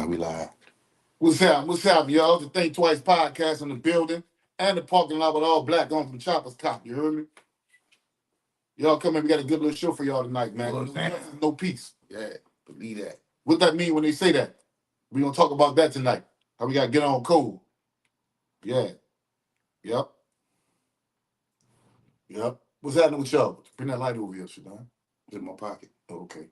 We live. What's happening, y'all? The Think Twice podcast in the building and the parking lot with all black on from Choppers Cop. You heard me? Y'all come in. We got a good little show for y'all tonight, man. No peace. Yeah, believe that. What that mean when they say that? We gonna talk about that tonight. How we gotta get on code. Yeah. Yep. What's happening with y'all? Bring that light over here, Shadon. It's in my pocket. Oh, okay.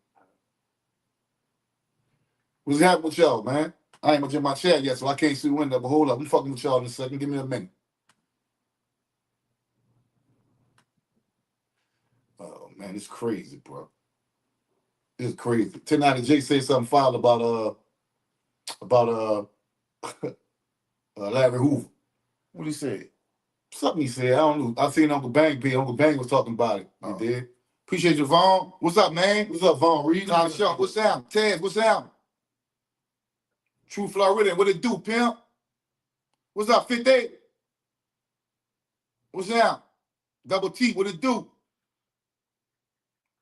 What's happening with y'all, man? I ain't much in my chair yet, so I can't see the window, but hold up. I'm fucking with y'all in a second. Give me a minute. Oh, man, it's crazy, bro. It's crazy. Tonight, Jay say something foul about Larry Hoover. What he said? Something he said. I don't know. I seen Uncle Bang be. Uncle Bang was talking about it. You did. Appreciate you, Vaughn. What's up, man? What's up, Vaughn? Reed. What's up? Ted, what's up? True Florida, what it do, pimp? What's up, 58? What's up? Double T, what it do?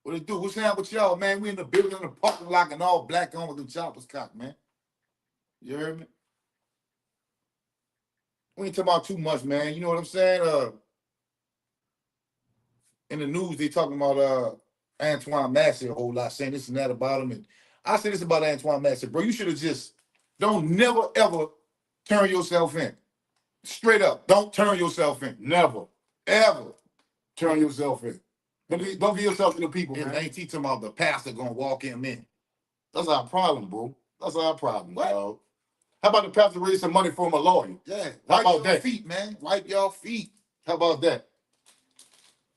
What it do? What's up with y'all, man? We in the building, in the parking lot, and all black on with the choppers cock, man. You heard me? We ain't talking about too much, man. You know what I'm saying? In the news, they talking about Antoine Massey a whole lot, saying this and that about him. And I say this about Antoine Massey, bro. You should have just don't never ever turn yourself in. Straight up, don't turn yourself in. Never, ever turn yourself in. Don't give yourself to the people, man. Ain't he talking about the pastor gonna walk him in? That's our problem, bro. That's our problem, dog. How about the pastor raise some money from a lawyer? Yeah. How about that? Feet, man. Wipe your feet. How about that?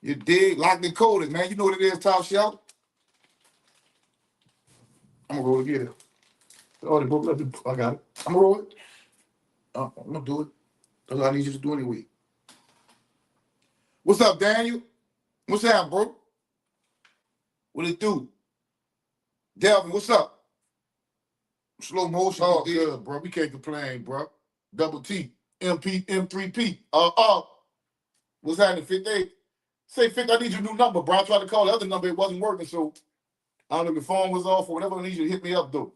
You dig? Locked and coded, man. You know what it is, Top Shelf? I'm gonna roll it here. Oh, I got it. I'm gonna roll it. I'm gonna do it. That's what I need you to do anyway. What's up, Daniel? What's up, bro? What it do? Delvin, what's up? Slow motion. Oh, good, bro. We can't complain, bro. Double T, MP, M3P. What's happening, 58? Say, 50, I need your new number, bro. I tried to call the other number. It wasn't working, so I don't know if your phone was off or whatever. I need you to hit me up, though.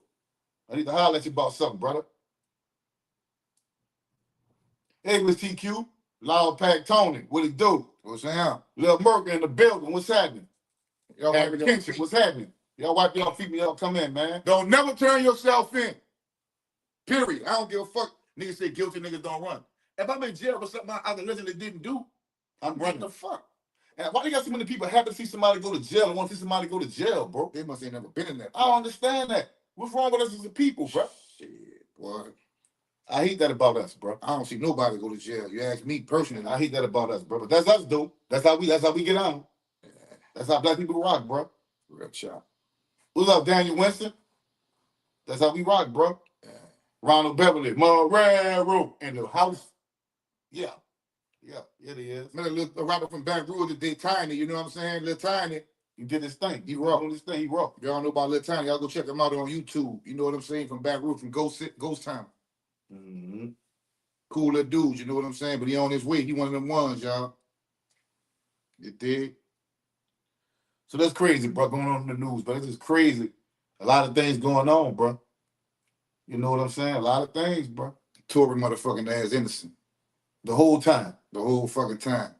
I need to holler at you about something, brother. Hey, Miss TQ. Loud Pack Tony. What it do? What's happening? Lil Merc in the building. What's happening? Y'all Activism. What's happening? Y'all wipe y'all feet, y'all come in, man. Don't never turn yourself in. Period. I don't give a fuck. Niggas say guilty niggas don't run. If I'm in jail for something I allegedly didn't do, I'm running. What the fuck? And why do you got so many people happy to see somebody go to jail and want to see somebody go to jail, bro? They must ain't never been in that. I don't understand that. What's wrong with us as a people, bro? Shit, boy. I hate that about us, bro. I don't see nobody go to jail. You ask me personally, I hate that about us, bro. But that's us, dude. That's how we get on. Yeah. That's how black people rock, bro. Real shot. What's up, Daniel Winston? That's how we rock, bro. Yeah. Ronald Beverly, Marrero in the house. Yeah, it is. Man, a little rapper from Baton Rouge today, Tiny. You know what I'm saying? Lil Tiny. He did his thing. He rock on this thing. He rock. Y'all know about Lil Tiny. Y'all go check him out on YouTube. You know what I'm saying? From Baton Rouge, from Ghost Town. Mm-hmm. Cool little dude, you know what I'm saying? But he on his way. He one of them ones, y'all. You dig? So that's crazy, bro, going on in the news. But it's just crazy. A lot of things going on, bro. You know what I'm saying? A lot of things, bro. Tory motherfucking ass innocent. The whole time. The whole fucking time.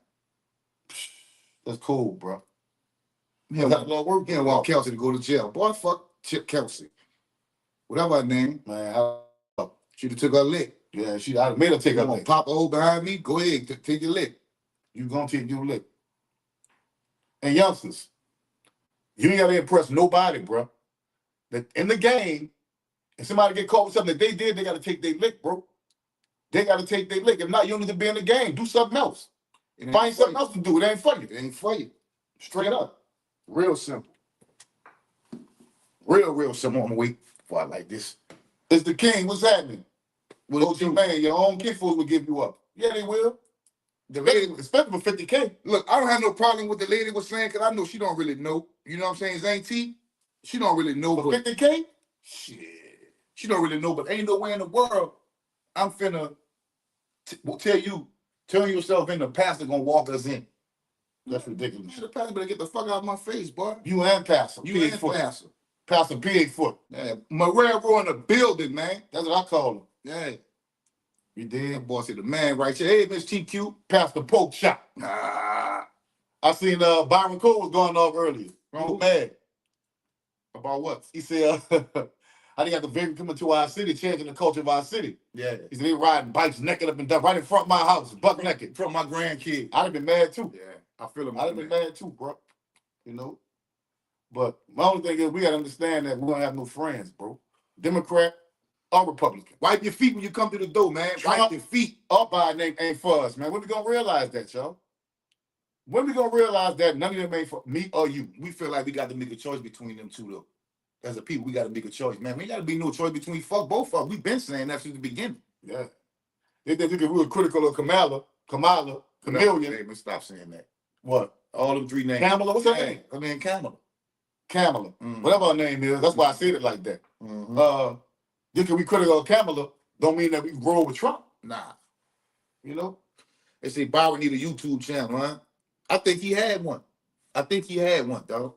That's cool, bro. He don't want Kelsey to go to jail. Boy, fuck Chip Kelsey. Whatever her name. Man, she'd have took her lick. Yeah, I'd made her take her lick. Pop a hole behind me? Go ahead, take your lick. You gonna take your lick. And youngsters, you ain't gotta impress nobody, bro. That in the game, if somebody get caught with something that they did, they gotta take their lick, bro. They gotta take their lick. If not, you don't need to be in the game. Do something else. Find something else to do. It ain't for you. It ain't for you. Straight up. Real simple. Real simple. I'm gonna wait for it like this. It's the king. What's happening? Well, OG man, your own kinfolks will give you up. Yeah, they will. The lady, especially for 50K. Look, I don't have no problem with the lady was saying, because I know she don't really know. You know what I'm saying? Zane T, she don't really know. For 50K? Shit. She don't really know, but ain't no way in the world I'm finna tell you, turn yourself in, the pastor gonna walk us in. That's ridiculous. The pastor better get the fuck out of my face, boy. You and pastor. You and pastor. Pastor Pigfoot. Yeah, Marrero in the building, man. That's what I call him. Yeah. You did? That boy said the man right here. Hey, Miss TQ. Pastor Poke Shot. I seen Byron Cole was going off earlier. He was mad. About what? He said, I think the Vegas coming to our city, changing the culture of our city. Yeah. He said they riding bikes naked up and down right in front of my house, buck naked. From my grandkid. I'd have been mad too. Yeah, I feel him. I'd have been mad too, bro. You know? But my only thing is we gotta understand that we don't have no friends, bro. Democrat or Republican. Wipe your feet when you come to the door, man. Trump Wipe your feet. Up by name ain't for us, man. When we gonna realize that, y'all? When we gonna realize that none of them ain't for me or you? We feel like we got to make a choice between them two, though. As a people, we got to make a choice, man. We got to be no choice between fuck both of them. We've been saying that since the beginning. Yeah. They think we were critical of Kamala, Chameleon. Hey, man, stop saying that. What? All them three names. Kamala, what's her name? Her name Kamala. Kamala. Whatever her name is, that's why I said it like that. Just because we critical of Kamala don't mean that we roll with Trump. Nah. You know? They say Byron need a YouTube channel, huh? I think he had one. Dog.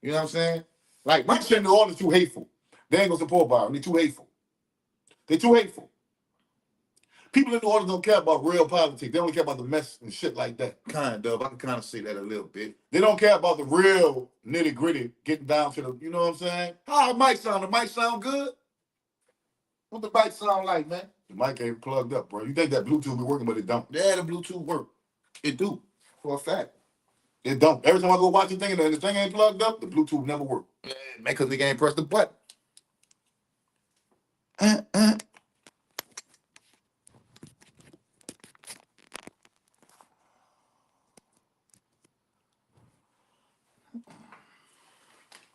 You know what I'm saying? Like, my shit in New Orleans too hateful. They ain't gonna support Byron. They too hateful. People in New Orleans don't care about real politics. They don't care about the mess and shit like that. Kind of. I can kind of say that a little bit. They don't care about the real nitty gritty, getting down to the, you know what I'm saying? How it might sound? It might sound good. What the mic sound like, man? The mic ain't plugged up, bro. You think that Bluetooth be working, but it don't. Yeah, the Bluetooth work. It do, for a fact. It don't. Every time I go watch the thing and the thing ain't plugged up, the Bluetooth never work. Man, because nigga ain't pressed the button.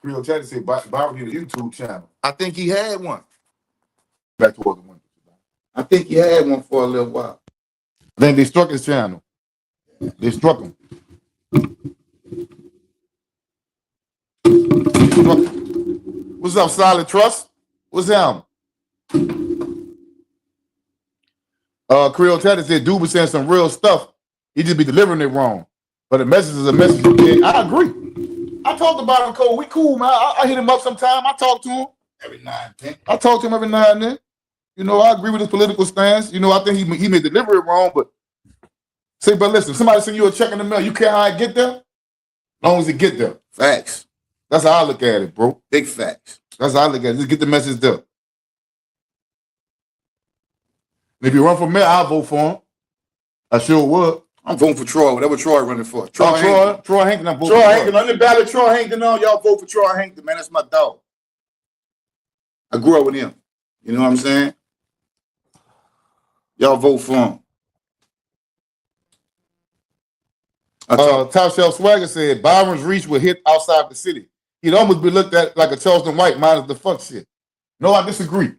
Real Chatty said Byron need a YouTube channel. I think he had one. Back towards the window. I think he had one for a little while. Then they struck his channel. They struck him. What's up, Solid Trust? What's him? Creole Chatty said dude was saying some real stuff. He just be delivering it wrong. But the message is a message. I agree. I talked about him, Cole. We cool, man. I hit him up sometime. I talk to him. Every now and then. I talk to him every now and then. You know, I agree with his political stance. You know, I think he may deliver it wrong, but but listen, somebody send you a check in the mail. You care how I get there? As long as it get there. Facts. That's how I look at it, bro. Big facts. That's how I look at it. Just get the message there. And if you run for mayor, I'll vote for him. I sure would. I'm voting for Troy, whatever Troy running for. Troy Hankton, I'm voting for Troy Hankton, on the ballot, Troy Hankton on. Y'all vote for Troy Hankton, man. That's my dog. I grew up with him. You know what I'm saying? Y'all vote for him. Top Shelf Swagger said Byron's reach would hit outside the city. He'd almost be looked at like a Charleston White minus the fuck shit. No, I disagree.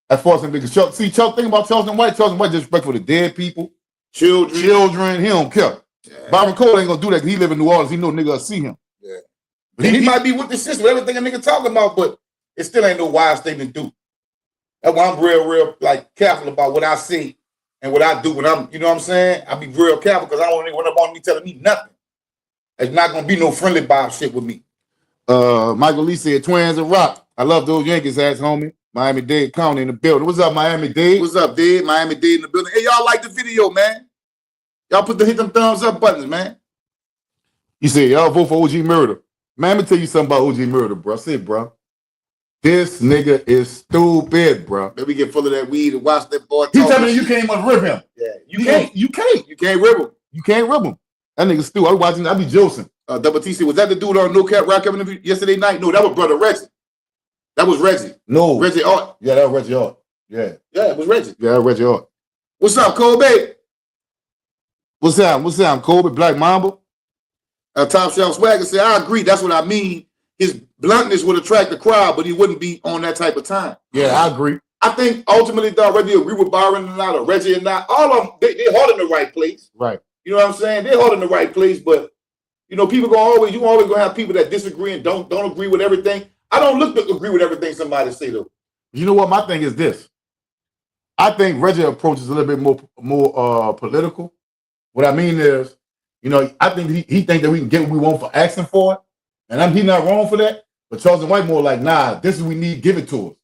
As far as some niggas. Chuck, think about Charleston White disrespectful to dead people, children. He don't care. Yeah. Byron Cole ain't gonna do that because he live in New Orleans. He know nigga will see him. Yeah. He might be with the system, everything a nigga talking about, but it still ain't no wise thing to do. That's why I'm real like careful about what I see and what I do when I'm, you know what I'm saying? I be real careful because I don't want anyone me telling me nothing. There's not gonna be no friendly Bob shit with me. Michael Lee said Twins and Rock. I love those Yankees ass homie. Miami-Dade County in the building. What's up, Miami-Dade? What's up, Dade? Miami-Dade in the building. Hey, y'all like the video, man? Y'all hit them thumbs up buttons, man. You said y'all vote for OG Murder. Man, let me tell you something about OG Murder, bro. I said, bro, this nigga is stupid, bro. Let me get full of that weed and watch that boy talk. You tell me you can't even rip him. Yeah, you can't. You can't rip him. You can't rip him. That nigga stupid. I was watching. I be josing. Double TC, was that the dude on No Cap Rock interview yesterday night? No, that was Brother Reggie. That was Reggie. No. Reggie Art. Yeah, that was Reggie Art. Yeah. Yeah, it was Reggie. Yeah, that was Reggie Art. What's up, Kobe? What's up, Kobe? Black Mamba? Top Shelf Swagger said, I agree. That's what I mean. His bluntness would attract the crowd, but he wouldn't be on that type of time. Yeah, I agree. I think ultimately, dog, whether you agree with Byron or not, or Reggie or not, all of them, they're hard in the right place. Right. You know what I'm saying? They're hard in the right place, but, you know, you always gonna have people that disagree and don't agree with everything. I don't look to agree with everything somebody say, though. You know what? My thing is this. I think Reggie's approach is a little bit more political. What I mean is, you know, I think he think that we can get what we want for asking for it. And he's not wrong for that. But Charleston White more like, nah, this is what we need, give it to us.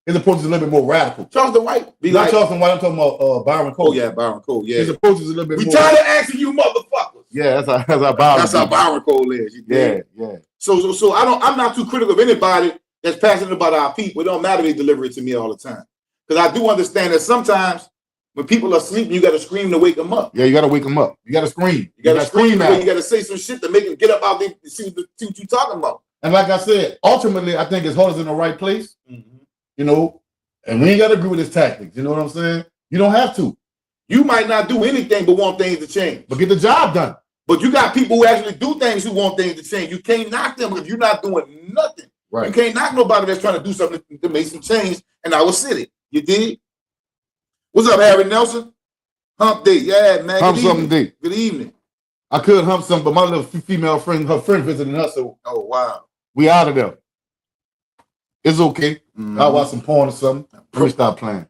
His approach is a little bit more radical. Charleston White. Be like Charleston White, I'm talking about Byron Cole. Oh, yeah, Byron Cole, yeah. His approach is a little bit more. We tired of asking you motherfuckers. Yeah, that's how Byron. That's how Byron Cole is. Yeah. So I'm not too critical of anybody that's passionate about our people. It don't matter they deliver it to me all the time. Because I do understand that sometimes when people are sleeping, you got to scream to wake them up. Yeah, you got to wake them up. You got to scream. You got to scream out. You got to say some shit to make them get up out there to see what you're talking about. And like I said, ultimately, I think his heart is in the right place. You know, and we ain't got to agree with his tactics. You know what I'm saying? You don't have to. You might not do anything but want things to change. But get the job done. But you got people who actually do things who want things to change. You can't knock them if you're not doing nothing. Right. You can't knock nobody that's trying to do something to make some change in our city. You dig? What's up, Harry Nelson? Hump day. Yeah, man. Hump something day. Good evening. I could hump something, but my little female friend, her friend visiting us, so oh wow. We out of there. It's okay. I'll watch some porn or something. Let me stop playing.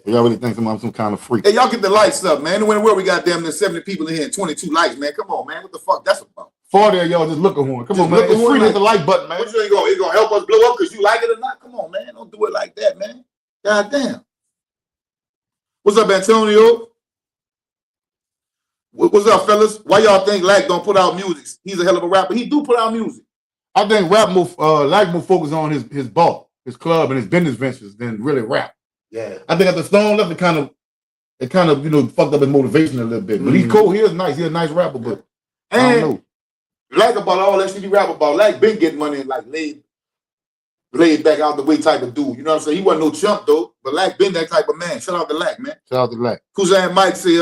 Y'all really think I'm some kind of freak. Hey, y'all get the lights up, man. Anywhere we got damn near 70 people in here and 22 lights, man. Come on, man. What the fuck that's about? 40 of y'all just looking horn. Come on, man. It's free to hit the like button, man. What you think it's gonna help us blow up because you like it or not? Come on, man. Don't do it like that, man. God damn. What's up, Antonio? What's up, fellas? Why y'all think Lack don't put out music? He's a hell of a rapper. He do put out music. I think Lack more focus on his ball, his club, and his business ventures than really rap. Yeah. I think at the Stone left, it kind of, you know, fucked up his motivation a little bit. But he's cool. He is nice. He's a nice rapper, but I don't know. Lack about all that shit he rap about. Lack been getting money and like laid back out the way type of dude. You know what I'm saying? He wasn't no chump though, but Lack been that type of man. Shout out to Lack, man. Shout out to Lack. Kuzan Mike say,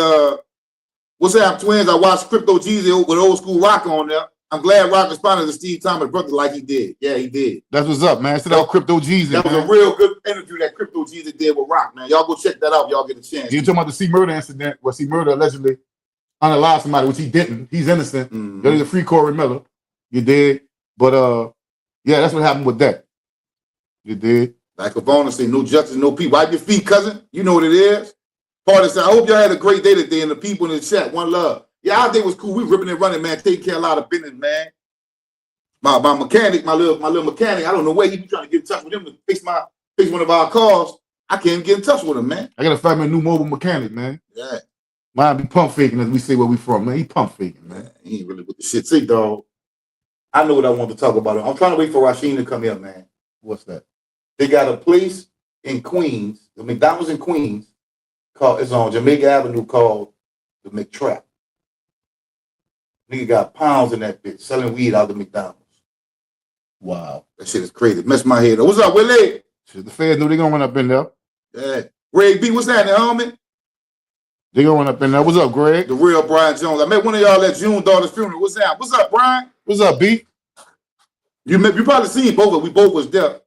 what's up, twins? I watched Crypto Jeezy with Old School Rock on there. I'm glad Rock responded to Steve Thomas' brother like he did. Yeah, he did. That's what's up, man. Sit out Crypto Jeezy. That was a real good interview that Crypto Jeezy did with Rock, man. Y'all go check that out. Y'all get a chance. You talking about the C Murder incident where C Murder allegedly unalived somebody, which he didn't. He's innocent. There's a free Corey Miller. You did. But yeah, that's what happened with that. You did. Like Avona say, no justice, no peace. Wipe your feet, cousin. You know what it is. Party said, I hope y'all had a great day today and the people in the chat. One love. Yeah, our day was cool. We ripping and running, man. Taking care of a lot of business, man. My mechanic, my little mechanic, I don't know where he be trying to get in touch with him to fix one of our cars. I can't get in touch with him, man. I gotta find me a new mobile mechanic, man. Yeah. Mine be pump faking, as we say where we from, man. He pump faking, man. He ain't really with the shit. See, dog. I know what I want to talk about. I'm trying to wait for Rasheed to come here, man. What's that? They got a place in Queens, the McDonald's in Queens, it's on Jamaica Avenue called the McTrap. Nigga got pounds in that bitch selling weed out of McDonald's. Wow. That shit is crazy. Messed my head up. What's up, Willie? Shit, the feds know they gonna run up in there. Yeah. Greg B, what's happening, homie? They gonna run up in there. What's up, Greg? The real Brian Jones. I met one of y'all at June daughter's funeral. What's up? What's up, Brian? What's up, B? You probably seen both of us. We both was there.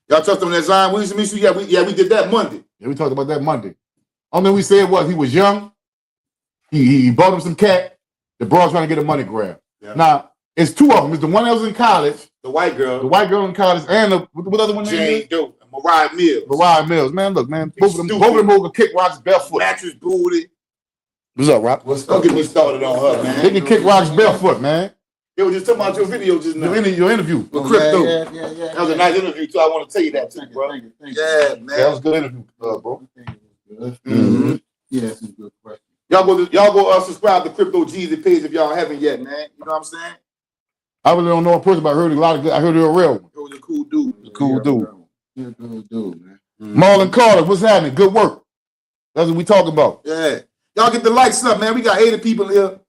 Y'all touched on that Zion Williamson issue? Yeah, we did that Monday. Yeah, we talked about that Monday. Only we said was he was young. He bought him some cat. The broad trying to get a money grab. Yeah. Now, it's two of them. It's the one that was in college. The white girl. The white girl in college. And what other one? Jane Doe. Mariah Mills. Mariah Mills. Man, look, man. Both of them will kick Rock's barefoot. Mattress booty. What's up, Rock? Don't get me started on her, man. They can kick Rock's barefoot, man. They were just talking about your video just now. Your interview with Crypto. Yeah. That was a nice interview, too. I want to tell you that, too, bro. Thank you. Yeah, man. That was a good interview, bro. Mm-hmm. Yeah, that's a good question. Y'all go subscribe to Crypto Jeezy page if y'all haven't yet, man. You know what I'm saying? I really don't know a person, but I heard a lot of good. I heard you're a real one. He was a cool dude. Cool dude. He's a good dude, man. Marlon Carter, what's happening? Good work. That's what we talking about. Yeah. Y'all get the lights up, man. We got 80 people here.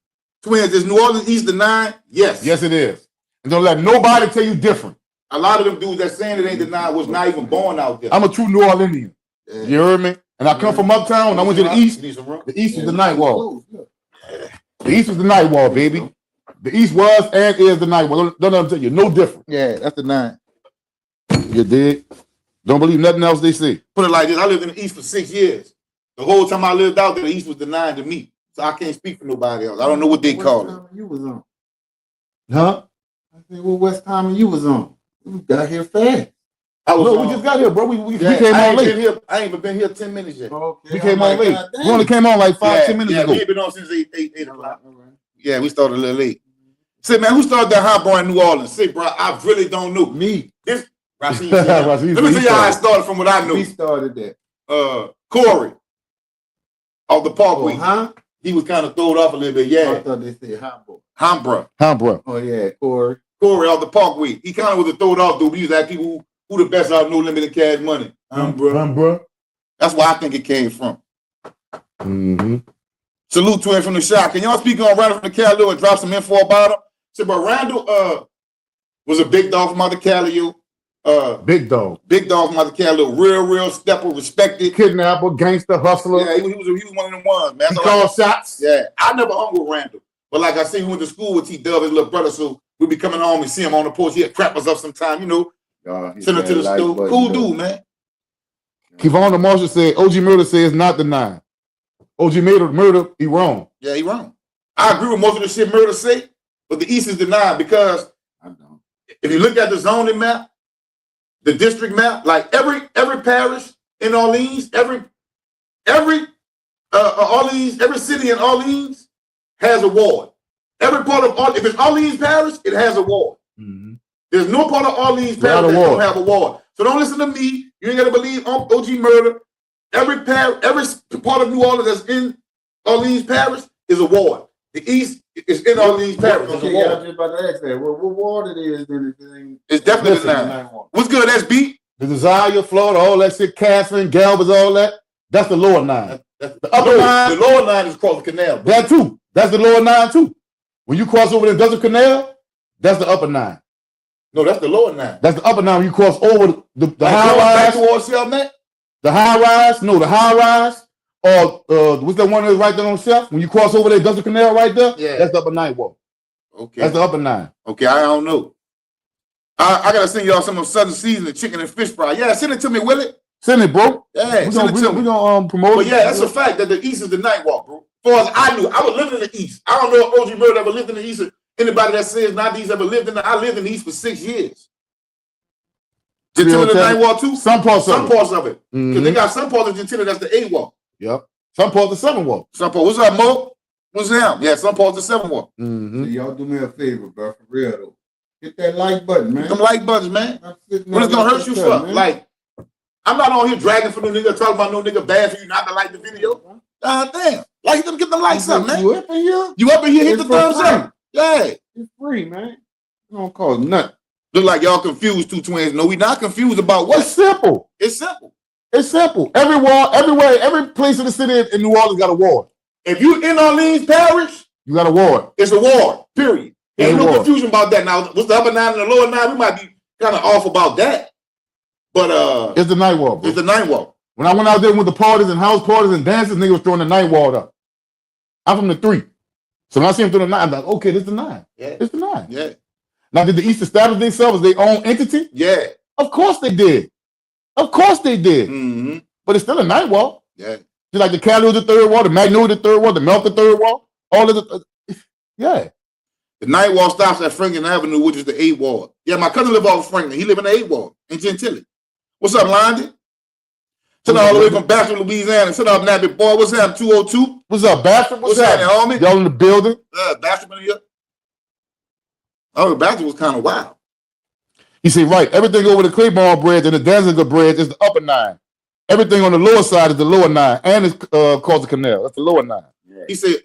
Twins, is New Orleans East the 9? Yes. Yes, it is. And don't let nobody tell you different. A lot of them dudes that saying it ain't the 9 was not even born out there. I'm a true New Orleanian. Yeah. You heard me? And I come from uptown. And I went to the East. The East was the night wall. The East was the night wall, baby. The East was and is the night wall. Don't let them tell you. No different. Yeah, that's the 9. You dig? Don't believe nothing else they say. Put it like this. I lived in the East for 6 years. The whole time I lived out there, the East was the 9 to me. So I can't speak for nobody else. I don't know what they call it. You was on. Huh? I said, well, what time you was on? We got here fast. We just got here, bro. We came on late. I ain't even been here 10 minutes yet. Okay. We came on late. We only came on like 5-10 minutes ago. We ain't been on since 8 o'clock. Right. Yeah, we started a little late. Say, man, who started that hot boy in New Orleans? Say, bro, I really don't know. Me. This Rasheed. Rasheed, Let me tell you how I started from what I knew. We started that. Corey off the Parkway. Huh? He was kind of thrown off a little bit. Yeah. I thought they said Hamburg. Hambra. Oh yeah, Corey. Corey off the Parkway. He kind of was a thrown off dude. He was like people who the best out No Limited Cash Money. Hambra. That's where I think it came from. Mm-hmm. Salute to him from the shop. Can y'all speak on Randall from the Cali and drop some info about him? So, but Randall was a big dog from out the Cali. Big dog. Big dog from out the Cali. Real stepper, respected. Kidnapper, gangster, hustler. Yeah, he was one of them ones, man. He called shots. Yeah, I never hung with Randall. But like I said, he went to school with T-Dub, his little brother, so we'd be coming home and see him on the porch. He'd crap us up sometime, you know. Send him to the stool. Cool dude, man. Kevon the Marshall said, OG Murder says not the 9. OG Murder, he wrong. Yeah, he wrong. I agree with most of the shit Murder say, but the East is denied because if you look at the zoning map, the district map, like every parish in Orleans, every city in Orleans has a ward. Every part of if it's Orleans Parish, it has a ward. Mm-hmm. There's no part of Orleans Parish that don't have a ward. So don't listen to me. You ain't gotta believe OG Murder. Every part of New Orleans that's in Orleans Parish is a ward. The East is in Orleans Parish. Okay, I was just about to ask that. What ward it is? Then it's definitely the 9. What's good? That's beat. The Desire, Florida, all that shit, Catherine, Galvez, all that. That's the lower 9. That's the upper 9. The lower 9 is across the canal. That too. That's the lower 9 too. When you cross over the Desert Canal, that's the upper 9. No, that's the lower 9. That's the upper 9 when you cross over the high rise. Towards Selma? The high rise? No, the high rise. Or what's that one that's right there on Chef? When you cross over there, Desert Canal right there? Yeah. That's the upper 9 walk. Okay. That's the upper 9. Okay, I don't know. I gotta send y'all some of Southern Seasoning chicken and fish fry. Yeah, send it to me, will it? Send it, bro. Yeah, we're gonna promote but it. Yeah, that's a fact that the East is the night walk, bro. As far as I knew, I was living in the East. I don't know if OG Murder ever lived in the East. Anybody that says not these ever lived in the I lived in the East for 6 years. Gentilly the night walk too? Some parts of it. Because they got some parts of Gentilly that's the 8 walk. Yep. Some parts of 7 walk. Some parts. What's up, Mo? What's down? Yeah, some parts of 7 walk. Mm-hmm. So y'all do me a favor, bro, for real though. Hit that like button, man. Hit them like buttons, man. What is gonna hurt you for? Man. Like, I'm not on here dragging for no nigga, talking about no nigga bad for you not to like the video. Damn. Like them, get the likes up, man. You up in here? You up in here, hit the thumbs up. Yeah. It's free, man. You don't cost nothing. Look like y'all confused, two twins. No, we not confused about what? It's simple. It's simple. It's simple. Every wall, everywhere, every place in the city in New Orleans got a ward. If you in Orleans Parish, you got a ward. It's a ward, period. Ain't no confusion about that. Now, what's the upper 9 and the lower 9? We might be kind of off about that. But it's the night walk, bro. It's the night walk. When I went out there with the parties and house parties and dances, niggas was throwing the night wall up. I'm from the 3. So when I see him through the 9, I'm like, okay, this is the 9. Yeah. It's the 9. Yeah. Now, did the East establish themselves as their own entity? Yeah. Of course they did. Of course they did. Mm-hmm. But it's still a night walk. Yeah. Just like the Cali was the 3rd wall, the Magnolia the 3rd wall, the Memphis the 3rd wall. All of the yeah. The night walk stops at Franklin Avenue, which is the 8 ward. Yeah, my cousin live off Franklin. He live in the 8 ward in Gentilly. What's up, Londy? Send all the way from Bastrop, Louisiana. Send up, Nappy Boy. What's happening? 202? What's up, Bastrop? What's happening, homie? Y'all in the building? Bastrop in here. Oh, Bastrop was kind of wild. You see, right. Everything over the Claiborne Bridge and the Danziger Bridge is the upper 9. Everything on the lower side is the lower 9. And it's called the canal. That's the lower 9. Yeah. He said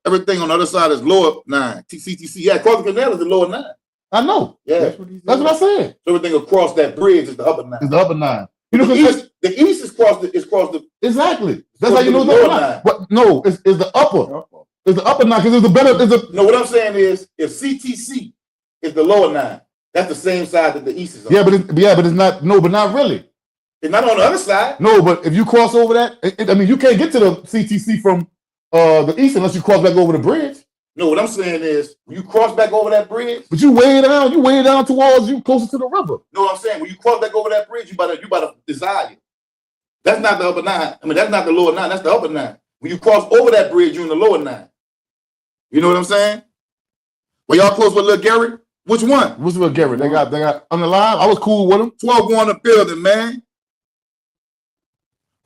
everything on the other side is lower 9. CTC. Yeah, across the canal is the lower 9. I know. Yeah. That's what I said. So everything across that bridge is the upper 9. It's the upper 9. You know, the east is across the exactly. That's how you know the lower 9. But no, it's the upper. It's the upper 9 because it's the better. No, what I'm saying is if CTC is the lower 9, that's the same side that the east is on. Yeah, but it's not. No, but not really. It's not on the other side. No, but if you cross over that, I mean, you can't get to the CTC from the east unless you cross back over the bridge. No, what I'm saying is when you cross back over that bridge. But you way down towards you closer to the river. No, what I'm saying when you cross back over that bridge, you about to desire. That's not the upper 9. I mean, that's not the lower 9. That's the upper 9. When you cross over that bridge, you're in the lower 9. You know what I'm saying? Well, y'all close with Lil Gary? Which one? What's Lil Gary? They got on the line. I was cool with him. 12 going the building, man.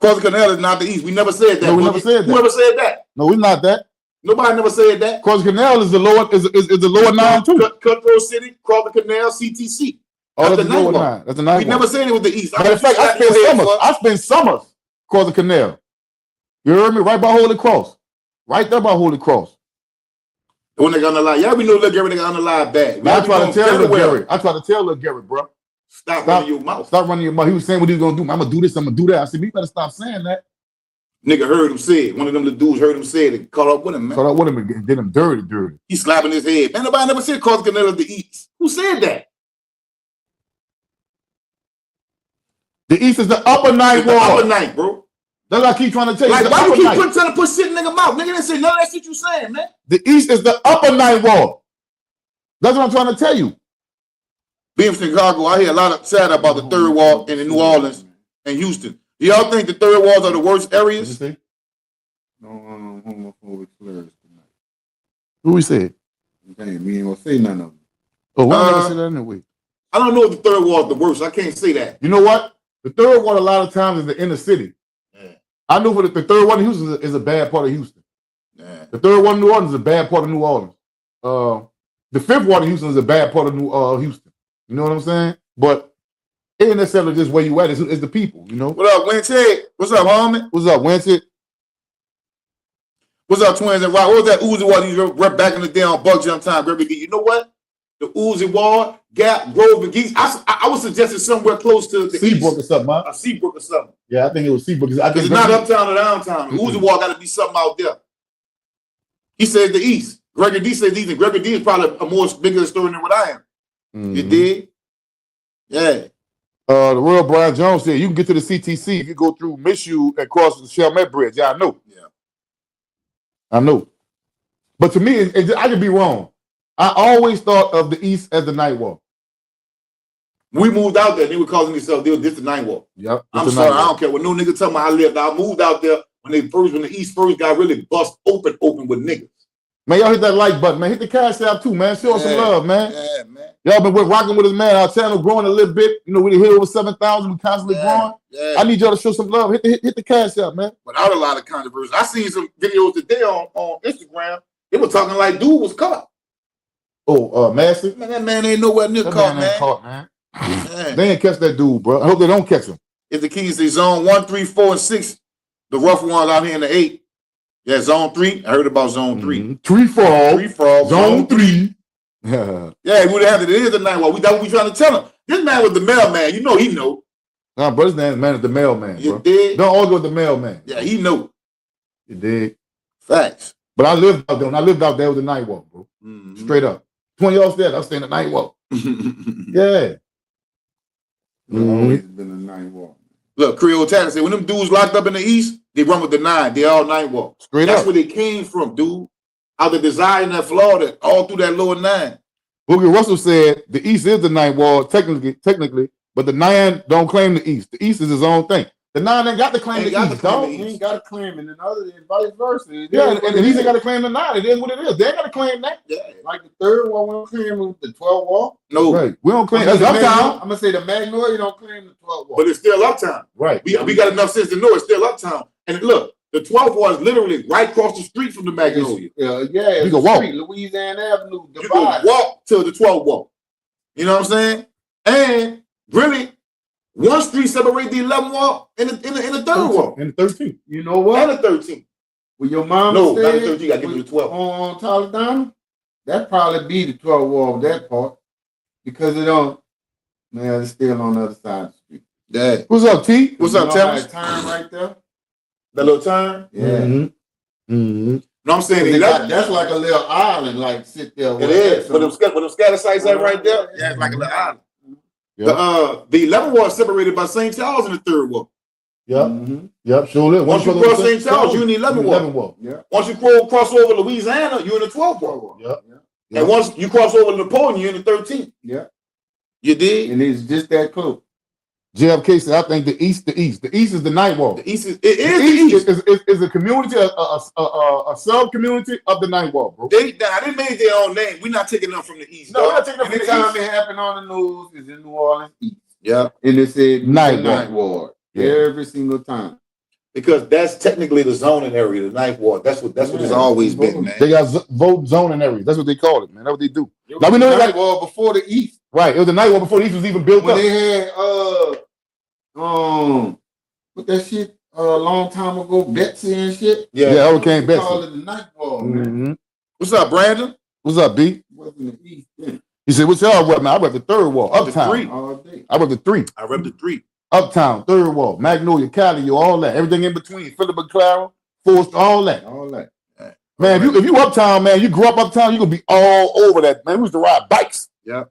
Cross the canal is not the east. We never said that. No, we never said that. Whoever said that? No, we're not that. Nobody never said that. Cross the Canal is the lower 9 too. Cutthroat City, Cross the Canal, CTC. Oh, that's the lower 9. That's the 9. We never said it was the East. Matter of fact, I spent summers across the canal. You heard me? Right by Holy Cross. Right there by Holy Cross. When they got on the line, y'all be know Lil Gary, they got on the line bad. I try to tell Lil Gary, bro. Stop running your mouth. Stop running your mouth. He was saying what he was gonna do. I'm gonna do this, I'm gonna do that. I said, you better stop saying that. Nigga heard him say it. One of them little dudes heard him say it and caught up with him, man. Caught up with him and did him dirty. He slapping his head. Man, nobody never said Cross the Canal of the East. Who said that? The East is the upper 9 wall. Upper 9, bro. That's what I keep trying to tell you. Like, why you keep trying to put shit in nigga mouth? Nigga didn't say none of that shit you saying, man. The East is the upper 9 wall. That's what I'm trying to tell you. Being from Chicago, I hear a lot of chatter about the third wall in New Orleans and Houston. Do y'all think the third walls are the worst areas? No homophobic slurs tonight. Who we said? Damn, we ain't gonna say none of them. Oh, why never say that anyway? I don't know if the third wall is the worst. I can't say that. You know what? The third one a lot of times is the inner city. Yeah. I know for the third one in Houston is a bad part of Houston. Yeah. The third one in New Orleans is a bad part of New Orleans. The fifth one in Houston is a bad part of Houston. You know what I'm saying? But it ain't necessarily just where you at. It's the people, you know? What up, Winchet? What's up, homie? What's up, Winchet? What's up, Twins and Rock? What was that Uzi Ward you rep back in the day on Bug Jump Time, Gregory D? You know what? The Uzi Ward, Gap, Grove, and Geese. I was suggesting somewhere close to the Seabrook or something, huh? Seabrook or something. Yeah, I think it was Seabrook. It's not uptown or downtown. Mm-hmm. Uzi Ward got to be something out there. He said the East. Gregory D said the East, and Gregory D is probably a more bigger story than what I am. Mm-hmm. You did? Yeah. The Royal Brian Jones said you can get to the CTC if you go through Mizzou and cross the Chalmette Bridge. Yeah, I know. Yeah. I know. But to me, I could be wrong. I always thought of the East as the night walk. We moved out there. They were calling themselves, this the night walk. Yep. I'm sorry. I don't care what no nigga tell me I lived. I moved out there when the East first got really bust open with niggas. Man, y'all hit that like button, man. Hit the cash app too, man. Show us some love, man. Yeah, man. Y'all been rocking with us, man. Our channel growing a little bit. You know, we hit over 7,000. We constantly growing. Yeah. I need y'all to show some love. Hit the cash app, man. Without a lot of controversy. I seen some videos today on Instagram. They were talking like dude was caught. Oh, Massey? Man, that man ain't nowhere near caught, man. Caught, man. They ain't catch that dude, bro. I hope they don't catch him. If the Kings say zone 1, 3, 4, and 6, the rough ones out here in the 8. Yeah, zone 3. I heard about zone 3. Mm-hmm. 3 fall. Zone 3. Yeah, we would have it. It is the night walk. That's what we trying to tell him. This man was the mailman. You know he know. Nah, bro, this man is the mailman, bro. You did? Don't argue with the mailman. Yeah, he know. You did. Facts. But I lived out there. When I lived out there with the night walk, bro. Mm-hmm. Straight up. 20 years there, I was staying the night walk. Yeah. Always been a night walk. Look, Creole Tatter said, when them dudes locked up in the East, they run with the 9. They all night walk. Straight That's up. where they came from, dude. Out of Desire in that Florida, all through that lower 9. Boogie Russell said the East is the night wall, technically, but the 9 don't claim the East. The East is his own thing. The 9 ain't got to claim the East, dog. He ain't got to claim it, and vice versa. Yeah, and the East ain't got to claim the 9. It is what it is. They ain't got to claim that. Yeah. Like the third wall, we don't claim the 12 wall. No. Right. We don't claim. That's uptown. I'm going to say the Magnolia don't claim the 12 wall. But it's still uptown. Right. We got enough sense to know it's still uptown. And look, the 12th wall is literally right across the street from the Magnolia. You can walk. Louisiana Avenue divide. You can walk to the 12th wall. You know what I'm saying? And really, one street separates the 11th wall and the 3rd wall. And the 13th. You know what? And the 13th. Well, your mom no, said, not the 13th. You got to give me the 12th. On Toledano, that probably be the 12th wall of that part. Because it don't, man, it's still on the other side of the street. Yeah. What's up, T? What's up, Terrence? That turn right there? That little turn? Yeah. Mm-hmm. Mm-hmm. No, I'm saying that's like a little island, like sit there. It is. But them scatter sites are right there, yeah, it's like a little island. Yep. The 11th wall is separated by St. Charles and the 3rd wall. Yep. Mm-hmm. Yep, sure is. Once you cross St. Charles, you're in the 11th wall. Yeah. Once you cross over Louisiana, you're in the 12th wall. Yep. And once you cross over Napoleon, you're in the 13th. Yeah. You did? And it's just that close. JFK said, I think the East. The East is the night walk. The East is a community, a sub-community of the night walk, bro. They made their own name. We're not taking them from the East. No, we're not taking them from the East. Anytime it happened on the news is in New Orleans East. Yeah. And it said night ward. Yeah. Every single time. Because that's technically the zoning area, the ninth ward. That's what it's always been, man. They got vote zoning areas. That's what they call it, man. That's what they do. Now we know the night wall before the East. Right. It was the night wall before the East was even built when up. They had what that shit a long time ago, Betsy and shit. Yeah, Hurricane Betsy. Call it the night wall, man. What's up, Brandon? What's up, B? It wasn't the East then. He said, "What's y'all rep, man? I rep the third wall, Uptown. The 3. All day. I rep the 3. I rep the 3. Uptown, third wall, Magnolia, Cali, all that, everything in between, Philip and Clara, Forest, all that. Man, if you uptown, man, you grew up uptown, you gonna be all over that, man. We used to ride bikes. Yeah.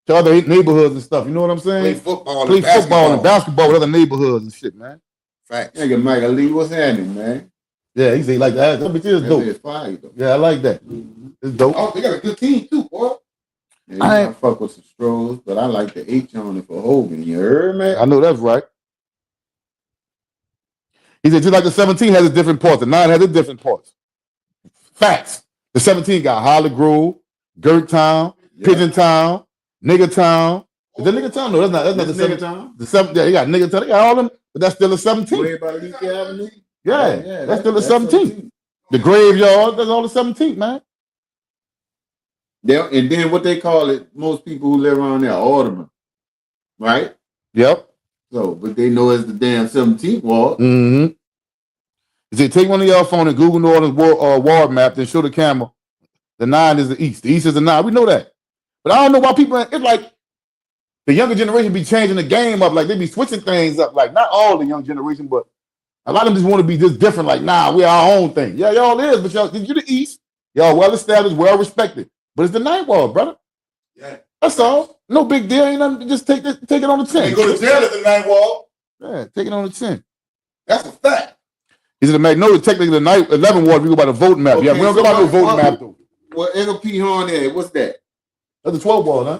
To other neighborhoods and stuff. You know what I'm saying? Play football and basketball with other neighborhoods and shit, man. Facts. Nigga Mike Ali, what's happening, man? Yeah, he say like that. That bitch is dope. Fire, though. Yeah, I like that. It's dope. Oh, they got a good team too, boy. Yeah, I fuck with some Strolls, but I like the H on it for Hogan. You heard, man? I know that's right. He said just like the 17 has its different parts, the 9 has its different parts. Facts. The 17 got Holly Grove, Gert Town, Pigeon Town, Nigger Town. Is that Nigger Town? No, that's not the 17. Town. The 7, yeah, you got Nigger Town. They got all them, but that's still a 17. Way about Leak Avenue? Yeah, that's still a 17. The graveyard, that's all the 17, man. Yeah, and then what they call it, most people who live around there, aldermen, right? Yep. So, but they know it's the damn 17th ward. Mm-hmm. He said, take one of y'all phone and Google New Orleans ward map, then show the camera. The 9 is the East. The East is the 9. We know that. But I don't know why people, it's like the younger generation be changing the game up. Like they be switching things up. Like not all the young generation, but a lot of them just want to be just different. Like, nah, we're our own thing. Yeah, y'all is, but y'all, you the East. Y'all well established, well respected. But it's the 9th ward, brother. Yeah. That's all. No big deal. Ain't nothing. Just take it on the 10. You go to jail at the 9th ward. Yeah, take it on the 10. That's a fact. He said the Magnolia technically the 11 ward. We go by the voting map. Okay, Yeah, we don't go by no voting map though. What NLP Horn there? What's that? That's the 12 ward, huh?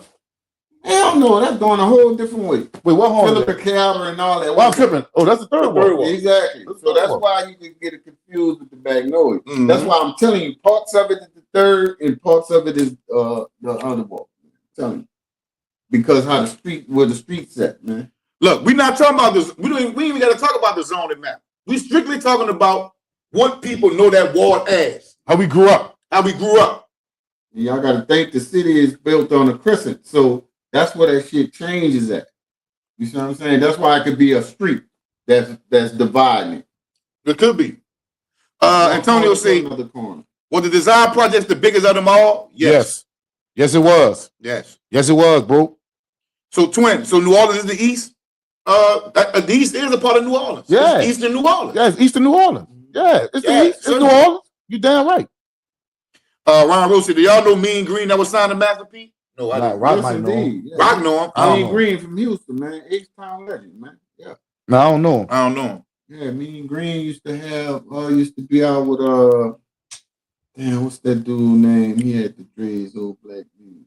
Hell no, that's going a whole different way. Wait, what horn? Philip Calder and all that. Why I'm tripping? Oh, that's the third ward. Exactly. So that's why you can get it confused with the Magnolia. Mm-hmm. That's why I'm telling you, parts of it is the 3rd and parts of it is the other ward. I'm telling you. Because where the street's at, man. Look, we're not talking about this. We ain't even got to talk about the zoning map. We strictly talking about what people know that ward as. How we grew up. Y'all got to think the city is built on a crescent. So that's where that shit changes at. You see what I'm saying? That's why it could be a street that's dividing it. It could be. Antonio say, was the design project the biggest of them all? Yes. Yes, it was. Yes. Yes, it was, bro. So New Orleans is the East? The East is a part of New Orleans. Yeah. It's Eastern New Orleans. Yeah, it's Eastern New Orleans. Yeah, it's the East. It's New Orleans. You damn right. Ron Rose said, do y'all know Mean Green that was signed to Master P? No, I didn't. Rock might know him. Yeah. Rock know him. Mean Green from Houston, man. H-Town legend, man. Yeah. No, I don't know him. I don't know him. Yeah, Mean Green used to be out with damn, what's that dude name? He had the dreads, old black dude.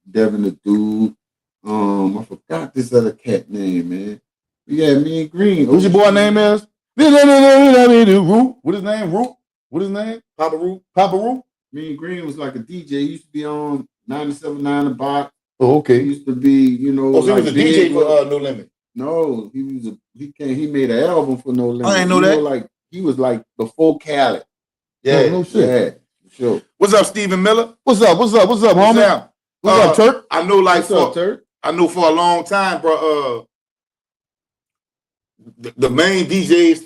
Devin the dude. I forgot this other cat name, man. But yeah, Mean Green. What's your boy name is? Root. What his name? Root. What his name? Papa Root. Papa Root. Mean Green was like a DJ. He used to be on 97.9 The Box. Oh, okay. He used to be, you know. Oh, so he was a DJ for No Limit. No, he made an album for No Limit. I didn't know that. Like he was like before Khaled. Yeah, no shit. Yeah, sure. What's up, Stephen Miller? What's up, homie? What's up, Turk? I know, like, What's up, Turk? I know for a long time, bro. The main DJs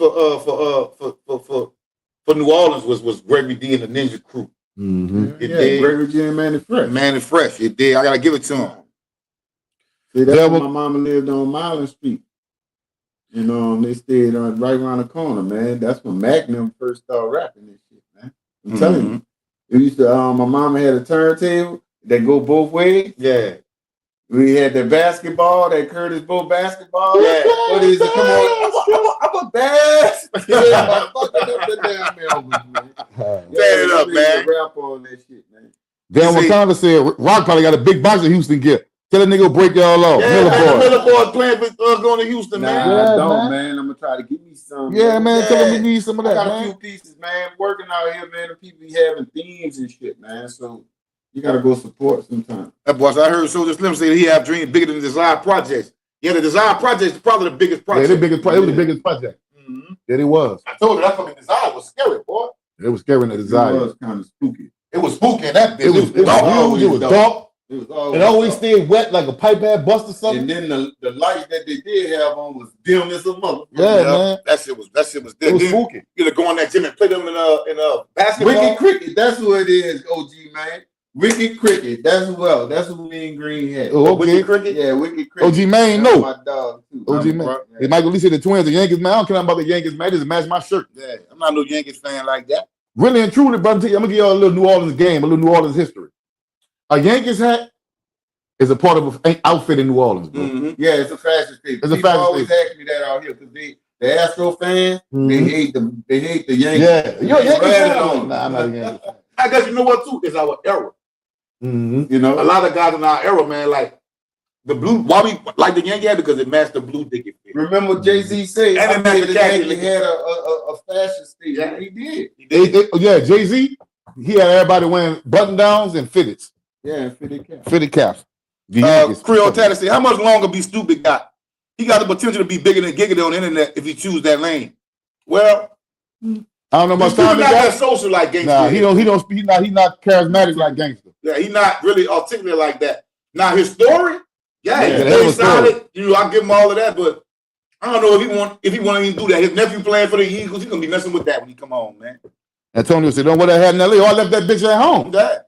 for New Orleans was Gregory D and the Ninja Crew. Mm-hmm. Gregory D and Manny Fresh. Manny Fresh. It did. I gotta give it to him. See, that's when my mama lived on Milan Street. You know, they stayed right around the corner, man. That's when Magnum first started rapping this shit, man. I'm telling you. We used to, my mama had a turntable that go both ways. Yeah. We had the basketball, that Curtis Bow basketball. Yeah. What is it? Come on. I'm a bass. Yeah, fucking up the damn albums, man. Stand it up, man. Rap on that shit, man. Damn, Wakanda said Rock probably got a big box in Houston gear. Tell that nigga to break y'all off. Yeah, Miller Boy playing with going to Houston, man. I don't, man. I'm gonna try to give me some. Yeah, man. Tell him we need some of that, I got man. a few pieces, man. Working out here, man. The people be having themes and shit, man. So you gotta go support sometimes. That boy, I heard Soldier Slim say he have dreams bigger than the Desire Projects. Yeah, the Desire Project is probably the biggest project. Yeah, it was the biggest project. There it was. I told you that fucking design was scary, boy. It was scary in the design. It was kind of spooky. It was spooky in that bitch. It was huge. It was dark. It always stayed wet like a pipe had bust or something. And then the lights that they did have on was dim as a mother. Yeah, man. That shit was It was spooky. You could go in that gym and play them in basketball. Wicked Cricket, that's who it is, OG man. Wicked Cricket, that's who me and Green had. Oh, okay. Wicked Cricket? Yeah, Wicked Cricket. OG man, That's no. my dog too. OG man. Hey, Michael Lee said the Twins, the Yankees, man. I don't care about the Yankees, man. Just match my shirt. Yeah, I'm not no Yankees fan like that. Really and truly, brother, I'm gonna give y'all a little New Orleans game, a little New Orleans history. A Yankees hat is a part of an outfit in New Orleans, bro. Mm-hmm. Yeah, it's a fashion statement. It's a People fashion always ask me that out here because the Astro fans, they hate the Yankees. Yeah, you're a Yankees Rather fan. on. Nah, I'm not a Yankees fan. I guess you know what too? It's our era. Mm-hmm. You know, A lot of guys in our era, man, like the blue. Why we like the Yankee hat? Because it matched the blue dicky fit. remember what Jay-Z said? And I it think matched the the khaki Yankees had a fashion statement. Yeah. He did. Yeah, Jay-Z, he had everybody wearing button downs and fitteds. Yeah, fitted cap. Fitted caps. The Yankees. Creole Tennessee. How much longer be stupid got? He got the potential to be bigger than Giggity on the internet if he choose that lane. Well, I don't know much he's time not he that got. social like gangster. Nah, he's not charismatic like gangster. Yeah, he's not really articulate like that. Now his story, Yeah, he's that very was solid. You know, I give him all of that, but I don't know if he want to even do that. His nephew playing for the Eagles, he's gonna be messing with that when he come home, man. Antonio said, "Don't wear that hat in LA. Oh, I left that bitch at home. That.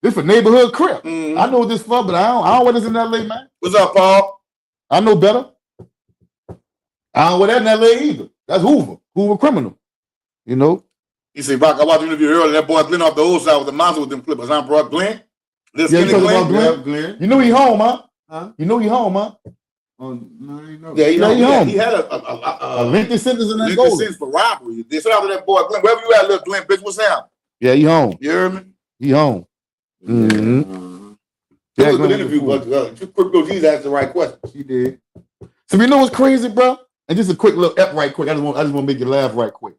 This for neighborhood crib. Mhm. I know what this for, but I don't wear this in LA, man. What's up, Paul? I know better. I don't wear that in LA either. That's Hoover criminal. You know? He said, Rock, I watched the interview earlier. That boy Glenn off the old side with the monster with them clippers. I brought Glenn. Little Yeah, you skinny talking Glenn. about Glenn? You know he home, huh? Huh? You know he home, huh? Oh, no, I know. Yeah, he home. He had A Lincoln sentence in that Lincoln goal. sentence for robbery. They shout out to that boy Glenn. Wherever you at, little Glenn, bitch, what's up? Yeah, he home. You hear me? He home. Mm-hmm. It was a Glenn good interview, cool. but Crypto G's asked the right question. She did. So you know what's crazy, bro? And just a quick little F right quick. I just want to make you laugh right quick.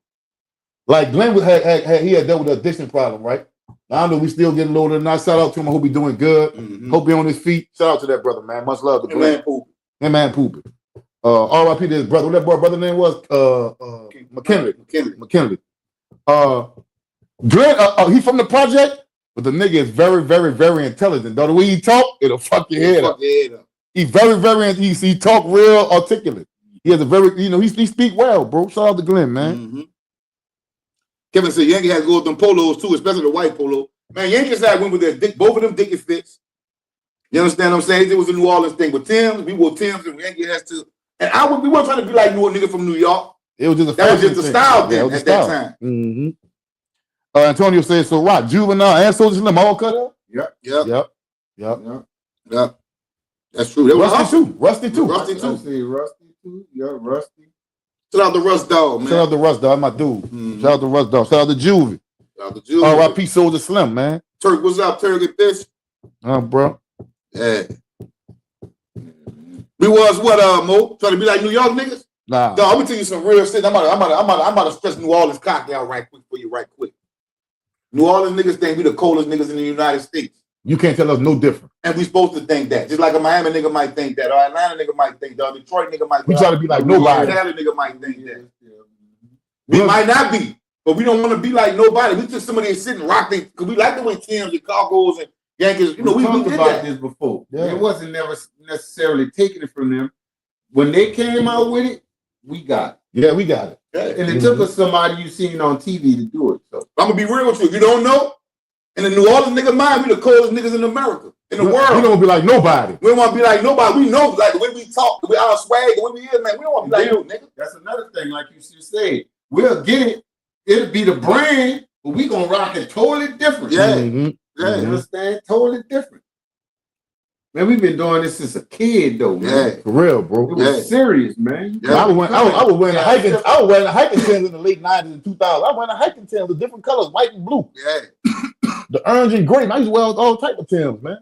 Like Glenn had dealt with an addiction problem, right? I don't know, we still getting loaded. And I shout out to him. I hope he doing good. Mm-hmm. Hope he on his feet. Shout out to that brother, man. Much love to Glenn. Man, poop. That man pooping. R.I.P. to his brother. What that boy brother name was? McKinley. Glenn, he from the project, but the nigga is very, very, very intelligent. Though the way he talk, it'll fuck your head up. He very, very, he talk real articulate. He has a very, he speak well, bro. Shout out to Glenn, man. Mm-hmm. Kevin said Yankee has to go with them polos too, especially the white polo. Man, Yankees had went with their both of them Dickie fits. You understand what I'm saying? It was a New Orleans thing with Tim's. We wore Tim's, and Yankee has to. And we weren't trying to be like a nigga from New York. It was just that was just a style thing at that time. Mm-hmm. Antonio says, so Rock, Juvenile and Soldier Slim all cut up? Yep. That's true. Rusty too. Yeah, Rusty. Shout out to Russ Dog, man. Shout out to Russ Dog, my dude. Mm-hmm. Shout out to Russ Dog. Shout out to Juvie. R.I.P. Soldier Slim, man. Turk, what's up, Turk? Get this. Bro. Yeah. We was what, Mo? Trying to be like New York niggas? Nah. Dog, I'm gonna tell you some real shit. I'm about to stress New Orleans cock out right quick for you, right quick. New Orleans niggas think we the coldest niggas in the United States. You can't tell us no different. And we supposed to think that. Just like a Miami nigga might think that, or Atlanta nigga might think that, or Detroit nigga might think that. We try to be like nobody. Cali nigga might think that. We might not be, but we don't want to be like nobody. We just somebody that's sitting rocking, because we like the way Tim's and Cargos and Yankees, we talked did about that. this before. Yeah. It wasn't never necessarily taking it from them. When they came out with it, we got it. Yeah, we got it. Yeah. And it took us somebody you seen on TV to do it. So I'm gonna be real with you. If you don't know, in the New Orleans nigga mind, we the coldest niggas in America, in the world. We don't want to be like nobody. We don't want to be like nobody. We know, like, the way we talk, the way our swag, the way we is, man. We don't want to be like you, nigga. that's another thing, like you just said. We'll get it. It'll be the brand, but we gonna rock it totally different. Yeah. Mm-hmm. Yeah. You understand? Totally different. Man, we've been doing this since a kid, though, man. Yeah. For real, bro. It was serious, man. Yeah. I was wearing the hiking Tims in the late 90s and 2000s. I was wearing the hiking Tims with different colors, white and blue. Yeah. The orange and gray. I used to wear all type of Tims, man.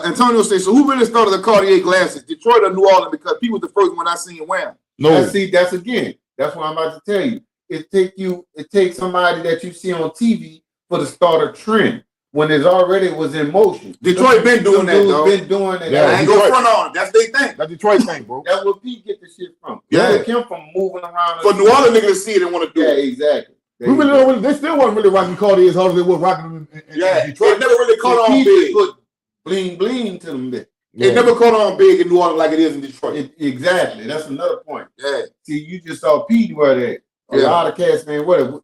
Antonio says, so who really started the Cartier glasses? Detroit or New Orleans? Because he was the first one I seen wear them. No. That's again. That's what I'm about to tell you. It takes somebody that you see on TV for the start a trend when it already was in motion. Detroit been doing that, though. Been doing it. Yeah, I ain't gonna front on it. That's their thing. That Detroit thing, bro. That's where Pete get the shit from. Yeah. It came from moving around. For New Orleans niggas to see it and want to do Yeah, it. exactly. We really don't, they still wasn't really rocking Cartier as hard as they was rocking in Yeah, Detroit. it never really caught on Pete big. put bling to them. It never caught on big in New Orleans like it is in Detroit. Exactly. That's another point. Yeah. See, you just saw Pete wear that. A Yeah. lot of cats, man, whatever.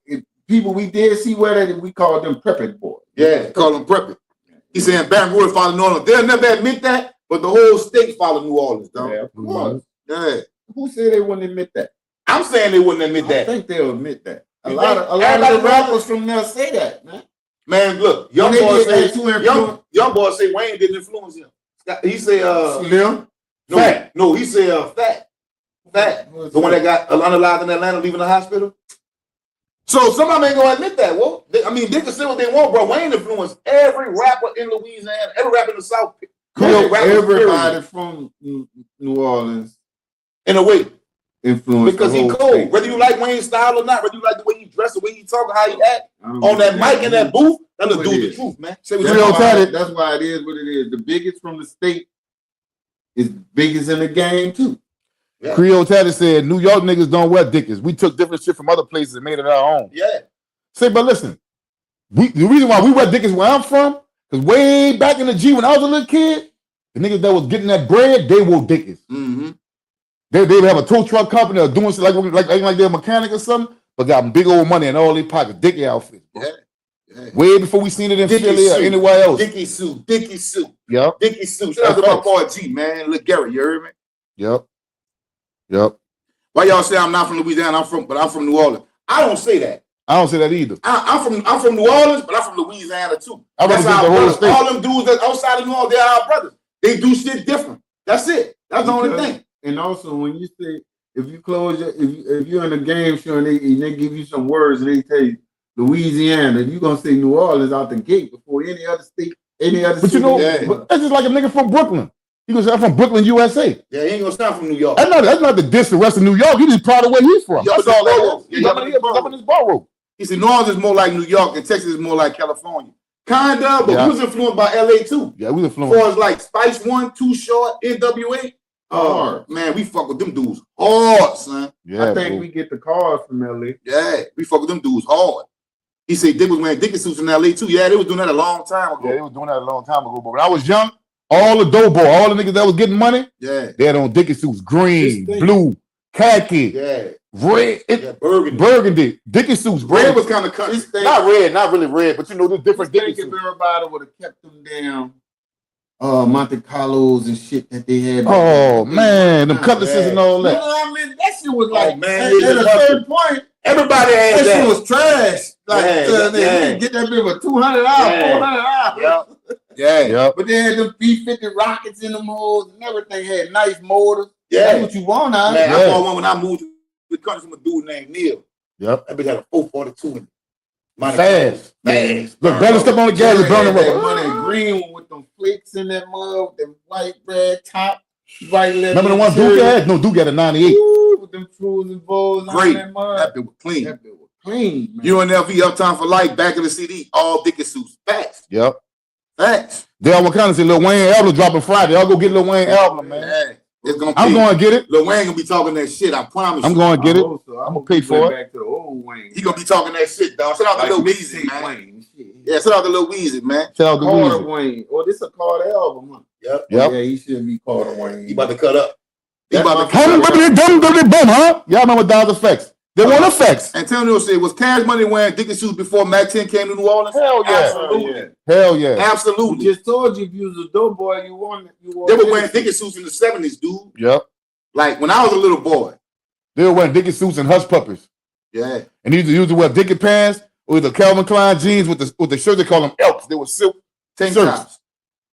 People we did see wear that, we called them prepping boys. Yeah, call them prepping. He's saying Baton Rouge follow New Orleans. They'll never admit that, but the whole state follow New Orleans, though. Yeah, of course. Yeah. Who said they wouldn't admit that? I'm saying they wouldn't admit I that. think they'll admit that. A You lot think of everybody the rappers from there say that, man. Man, look, young When they boys get say too influenced. young boys say Wayne didn't influence him. He say Slim. no, he said Fat. The one that got unalive in Atlanta leaving the hospital. So somebody ain't gonna admit that. Well, they can say what they want, bro. Wayne influenced every rapper in Louisiana, every rapper in the South. Everybody from New Orleans in a way. influenced Because the he whole cold. state. Whether you like Wayne's style or not, whether you like the way he dressed, the way he talk, how he act, on that mic in that booth, that'll do the truth, man. Say what you want. That's why it is what it is. The biggest from the state is biggest in the game too. Yeah. Creole Taddy said, New York niggas don't wear Dickies. We took different shit from other places and made it our own. Yeah. Say, but listen, the reason why we wear Dickies where I'm from, because way back in the G when I was a little kid, the niggas that was getting that bread, they wore Dickies. Mm-hmm. They would have a tow truck company or doing shit like they're a mechanic or something, but got big old money in all their pockets, Dickie outfits. Bro. Yeah. Way before we seen it in Dickie Philly or suit. anywhere else. Dickie suit. Yep. Dickie suit. Shout out to my boy G, man. Look, Gary, you heard me? Yep. Why y'all say I'm not from Louisiana? I'm from New Orleans. I don't say that. I don't say that either. I'm from New Orleans, but I'm from Louisiana too. I That's represent our the whole brothers. state. All them dudes that outside of New Orleans, they're our brothers. They do shit different. That's it. That's the only thing. And also, when you say if you close your, if you're in a game show and they give you some words and they tell you Louisiana, you're gonna say New Orleans out the gate before any other state, any other. But you know, Yeah. but that's just like a nigga from Brooklyn. He goes, I'm from Brooklyn, USA. Yeah, he ain't gonna sound from New York. That's not the diss the rest of New York. He just proud of where he's from. Yeah, That's but all that borough. is. Yeah, He's up in his borough. He said New Orleans is more like New York and Texas is more like California. Kinda, but Yeah. we was influenced by LA too. Yeah, we As influenced. far as like Spice One, Too Short, NWA. Oh man, we fuck with them dudes hard, son. Yeah, I think bro. we get the cars from LA. Yeah, we fuck with them dudes hard. He said they was wearing Dickie suits in LA too. Yeah, they was doing that a long time ago. Yeah, they was doing that a long time ago. But when I was young, all the dope boy, all the niggas that was getting money, Yeah, they had on Dickie suits, green, This thing. blue, khaki, yeah, red, yeah. Burgundy. burgundy. Dickie suits, bro. Red was kind of cut. This thing, Not red, not really red, but you know, there's different this Dickie thing if suits. everybody would have kept them down, Monte Carlos and shit that they had. Oh man, them cutlasses and all You know that. what I mean? That shit was like, man, at a certain point, Everybody had that shit that. was trash. Like, Yeah, they yeah. get that bit for $200, Yeah. $400. Yeah, Yep. But they had them B-50 rockets in them holes and everything. Had nice motors. yeah. That's what you want out of Man, it. I Yeah. saw one when I moved to the country from a dude named Neil. Yep. That bitch had a 442 in it. Fast. Look, better step on the gas and burn the that rubber. money green one with them flakes in that mug, with them white red top, white leather. Remember the one Duke had? No, Duke had a 98. Ooh, with them cruising bowls on Great. that mug. That bitch was clean. That bit was clean, man. UNLV Uptown for Life, back in the CD, all Dickie suits. Facts. Yep. Facts. They all kind of say Lil Wayne album dropping Friday. I'll go get Lil Wayne album, man. Yeah. It's gonna I'm be. going to get it. Lil Wayne gonna be talking that shit, I promise I'm you. going to get it. I'm gonna pay for it. Back to the old Wayne. He gonna be talking that shit, dog. Shout out to Lil Weezy, mixtape man. Wayne. Shit. Yeah, shout out to Lil Weezy, man. Shout out to Carter Louis. Wayne. Oh, this a Carter album, huh? Yep. Yep. Yeah, he should be Carter Wayne. He about to cut up. He That's about to my cut up. Boom, huh? Y'all remember Dodge Effects? They want effects. Antonio said, was Cash Money wearing Dickie suits before Mac 10 came to New Orleans? Hell yeah. Absolutely. Hell yeah. We Absolutely. just told you if you was a dope boy, you won. They were wearing Dickie suits in the 70s, dude. Yep. Like when I was a little boy. They were wearing Dickie suits and hush puppies. Yeah. And they used to wear Dickie pants or the Calvin Klein jeans with the shirt. They call them elks. They were silk Tank shirts. tops.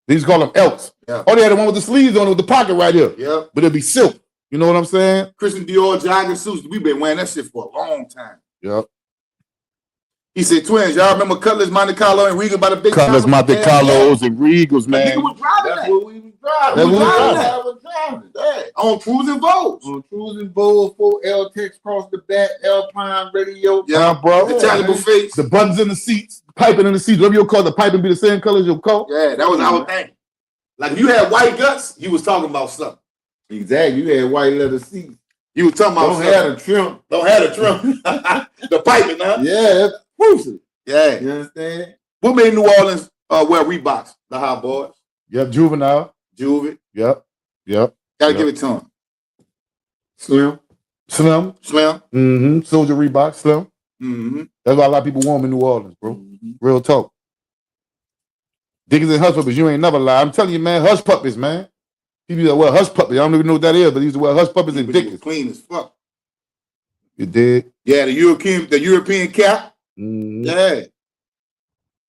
They used to call them elks. Yeah. Oh, they had the one with the sleeves on it with the pocket right here. Yep. But it'd be silk. You know what I'm saying? Christian Dior jogging suits. We've been wearing that shit for a long time. Yep. He said, twins, y'all remember Cutlass, Monte Carlo, and Regal by the big Cutlass, time? Monte Yeah, Carlos, and Regals, yeah. Nigga man. was driving That's that. what we was driving. That's what we driving. driving. I was driving. Yeah. On Cruising Vogues. On cruising bowl, 4 L-Tex across the back, Alpine radio. Yeah, bro. The Taliban face. The buttons in the seats, piping in the seats. Whatever your car, the piping be the same color as your car. Yeah, that was our thing. Like if you had white guts, you was talking about something. Exactly. You had white leather seats. You was talking about Don't have a trim. Don't have a trim. The piping, huh? Yeah, that's exclusive. Yeah. You understand? What made New Orleans wear Reeboks? The Hot Boys. Yep, Juvenile. Juvie. Yep. Gotta give it to him. Slim. Slim. Mm-hmm. Soldier Reebok, Slim. Mm-hmm. That's why a lot of people want him in New Orleans, bro. Mm-hmm. Real talk. Diggers and Hush Puppies, you ain't never lie. I'm telling you, man, Hush Puppies, man. People that wear Hush Puppies. I don't even know what that is, but he used to wear Hush Puppies and Dickers. Clean as fuck. You did? Yeah, the European cap. Mm-hmm. Yeah.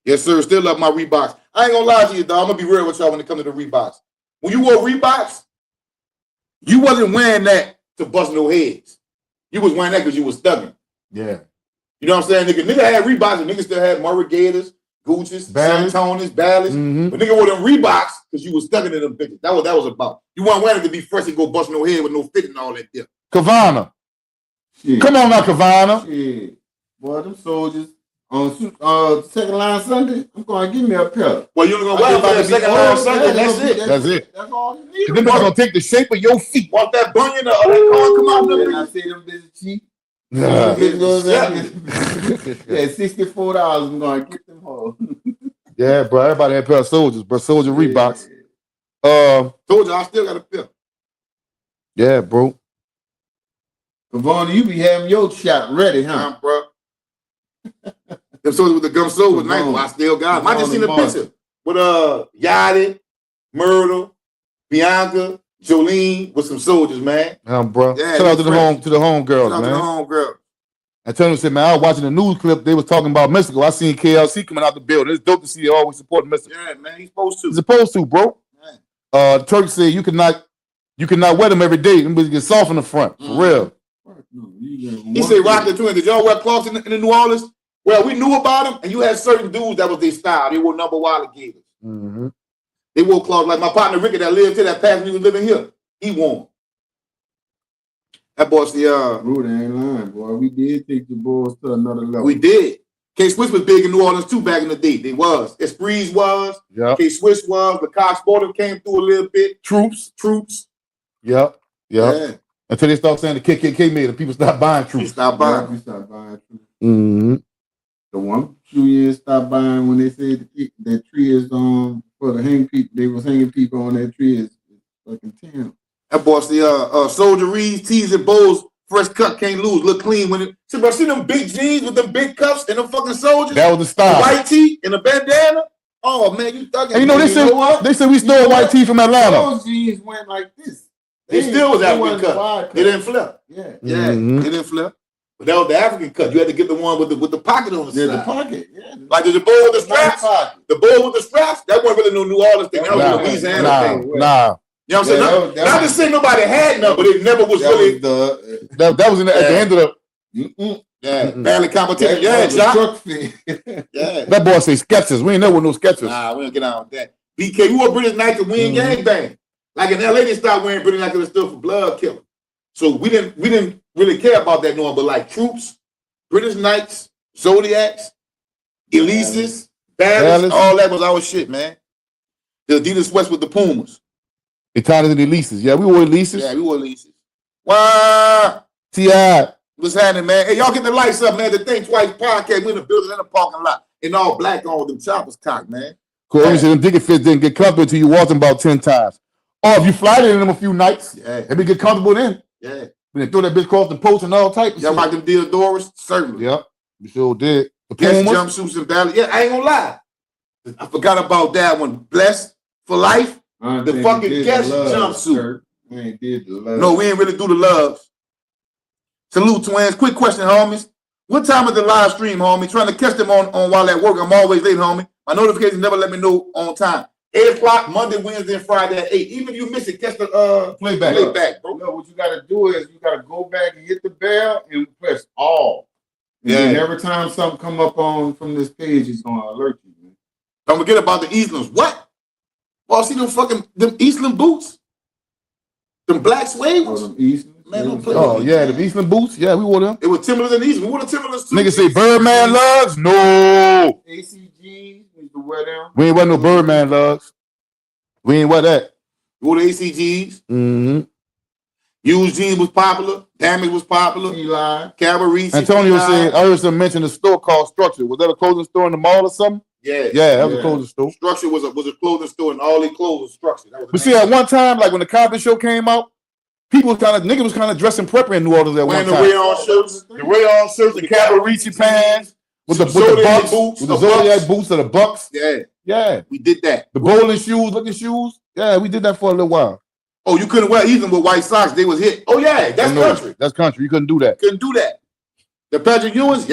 Yes, sir. Still love my Reeboks. I ain't gonna lie to you, dog. I'm gonna be real with y'all when it comes to the Reeboks. When you wore Reeboks, you wasn't wearing that to bust no heads. You was wearing that because you was thugging. Yeah. You know what I'm saying? Nigga had Reeboks and niggas still had Murray Gators, Gucci's, Santonis, Ballas. Mm-hmm. But nigga wore them Reeboks because you was thugging in them bitches. That was about. You weren't wearing it to be fresh and go bust no head with no fit and all that there. Kavana. Shit. Come on now, Kavana. Shit. Boy, them soldiers on second line Sunday, I'm going to give me a pair. Well, you're gonna wear about the second line Sunday. That's it. That's it. That's all you need. Them gonna take the shape of your feet. Want that bunion or that corn come out And them I bitches? say them bitches cheap. Yeah. Yeah, $64. I'm going to get them home. Yeah, bro. Everybody had a pair of soldiers, bro. Soldier Reeboks. Told you I still got a pair. Yeah, bro. Kavana, you be having your shot ready, huh? Bro. Them soldiers with the gum soul was nice. I still got them. I just seen a picture with Yachty, Myrtle, Bianca, Jolene with some soldiers, man. Bro. Yeah, Shout out to the home girls, Shout out man. to the home girl. I tell them, said, man, I was watching the news clip. They was talking about Mexico. I seen KLC coming out the building. It's dope to see they always support Mexico. Yeah, man, he's supposed to. He's supposed to, bro. Turk said you cannot wear them every day. Them bitches get soft in the front. For real. He said, Rock the Twin, did y'all wear cloths in the New Orleans? Well, we knew about them, and you had certain dudes that was their style. They wore number alligators. Mm-hmm. They wore cloths like my partner Ricky that lived here, that passed when he was living here. He wore. That boy said, Rudy ain't lying, boy. We did take the boys to another level. we did. K-Swiss was big in New Orleans too back in the day. They was. Esprees was. Yep. K-Swiss was. The Cox Sportive came through a little bit. Troops. Yep. Yeah. Until they start saying the KKK made it, people stop buying We troops. stopped buying. We stopped buying troops. Mm-hmm. The one few years stopped buying when they said that tree is for the hang people. They was hanging people on that tree is fucking terrible. That boy said, Soldier Reeds, tees and bows, fresh cut, can't lose, look clean. When it, see, bro, see them big jeans with them big cuffs and them fucking soldiers? That was the style. The white tee and the bandana? Oh, man, you thugging. And you know, they said we stole white tee from Atlanta. Those jeans went like this. They still was African wasn't cut. wide cut. They didn't flip. Yeah. Yeah, Mhm. they didn't flip. But that was the African cut. You had to get the one with the pocket on the Yeah, side. the pocket. Yeah. Like the boy with the straps. Pocket. The boy with the straps, that wasn't really no New Orleans thing. That was a Louisiana thing. You know what I'm saying? Not to say nobody had none, but it never was really. That was at the end of the. Yeah, barely competition. Yeah, Chuck. Yeah. That boy say sketches. We ain't never with no sketches. Nah, we don't get on with that. BK, you wore British Nike to win gangbang. Like in LA, they stopped wearing British Nike to still for blood killer. So we didn't really care about that no, but like Troops, British Knights, Zodiacs, Elises, Ballas, all that was our shit, man. The Adidas sweats with the Pumas. They tied it to the Elises. Yeah, we wore Elises. Yeah, we wore Elises. Wow. T.I. What's happening, man? Hey, y'all get the lights up, man. The Think Twice podcast. We in the building in the parking lot. And all black on with them choppers cocked, man. Cool. You said them digging fits didn't get comfortable until you walked them about 10 times. Or if you fly in them a few nights, maybe get comfortable then. Yeah. When they throw that bitch across the post and all types of Y'all shit. like them Deodoras? Certainly. Yep. We sure did. The Guess Pumas. jumpsuits and ballet. Yeah, I ain't gonna lie. I forgot about that one. Blessed for life. The fucking Guess jumpsuit. We ain't did the love. No, we ain't really do the loves. Salute, twins. Quick question, homies. What time is the live stream, homie? Trying to catch them on while at work. I'm always late, homie. My notifications never let me know on time. 8 o'clock, Monday, Wednesday, and Friday at 8. Even if you miss it, catch the playback, bro. No, what you gotta do is you gotta go back and hit the bell and press all. And then every time something come up on from this page, it's gonna alert you, man. Don't forget about the Eastlands. What? Well, see them Eastland boots? Them black suede ones? Them Eastlands? Man, don't play Oh, with yeah, me, the Eastland boots. Yeah, we wore them. It was Timberlands and Eastland. We wore the Timberlands too. Niggas say Birdman lugs? No. ACGs, we used to wear them. We ain't wear no Birdman lugs. We ain't wear that. We wore the ACGs. Mm-hmm. Eugene was popular. Damage was popular. Eli. Cabaret. Antonio said, I heard some mention a store called Structure. Was that a clothing store in the mall or something? Yeah. Yeah, that was a clothing store. Structure was a clothing store, and all their clothes were Structure. But see, at one time, like when the Cosby Show came out, niggas was kind of dressing prepper in New Orleans at one time. Wearing the rayon shirts, the Cabaret pants, with the Zodiac Bucks, boots, with the Zodiac boots or the Bucks. Yeah, we did that. The bowling shoes, looking shoes. Yeah, we did that for a little while. Oh, you couldn't wear even with white socks. They was hit. Oh yeah, that's country. That's country. You couldn't do that. Couldn't do that. The Patrick Ewins,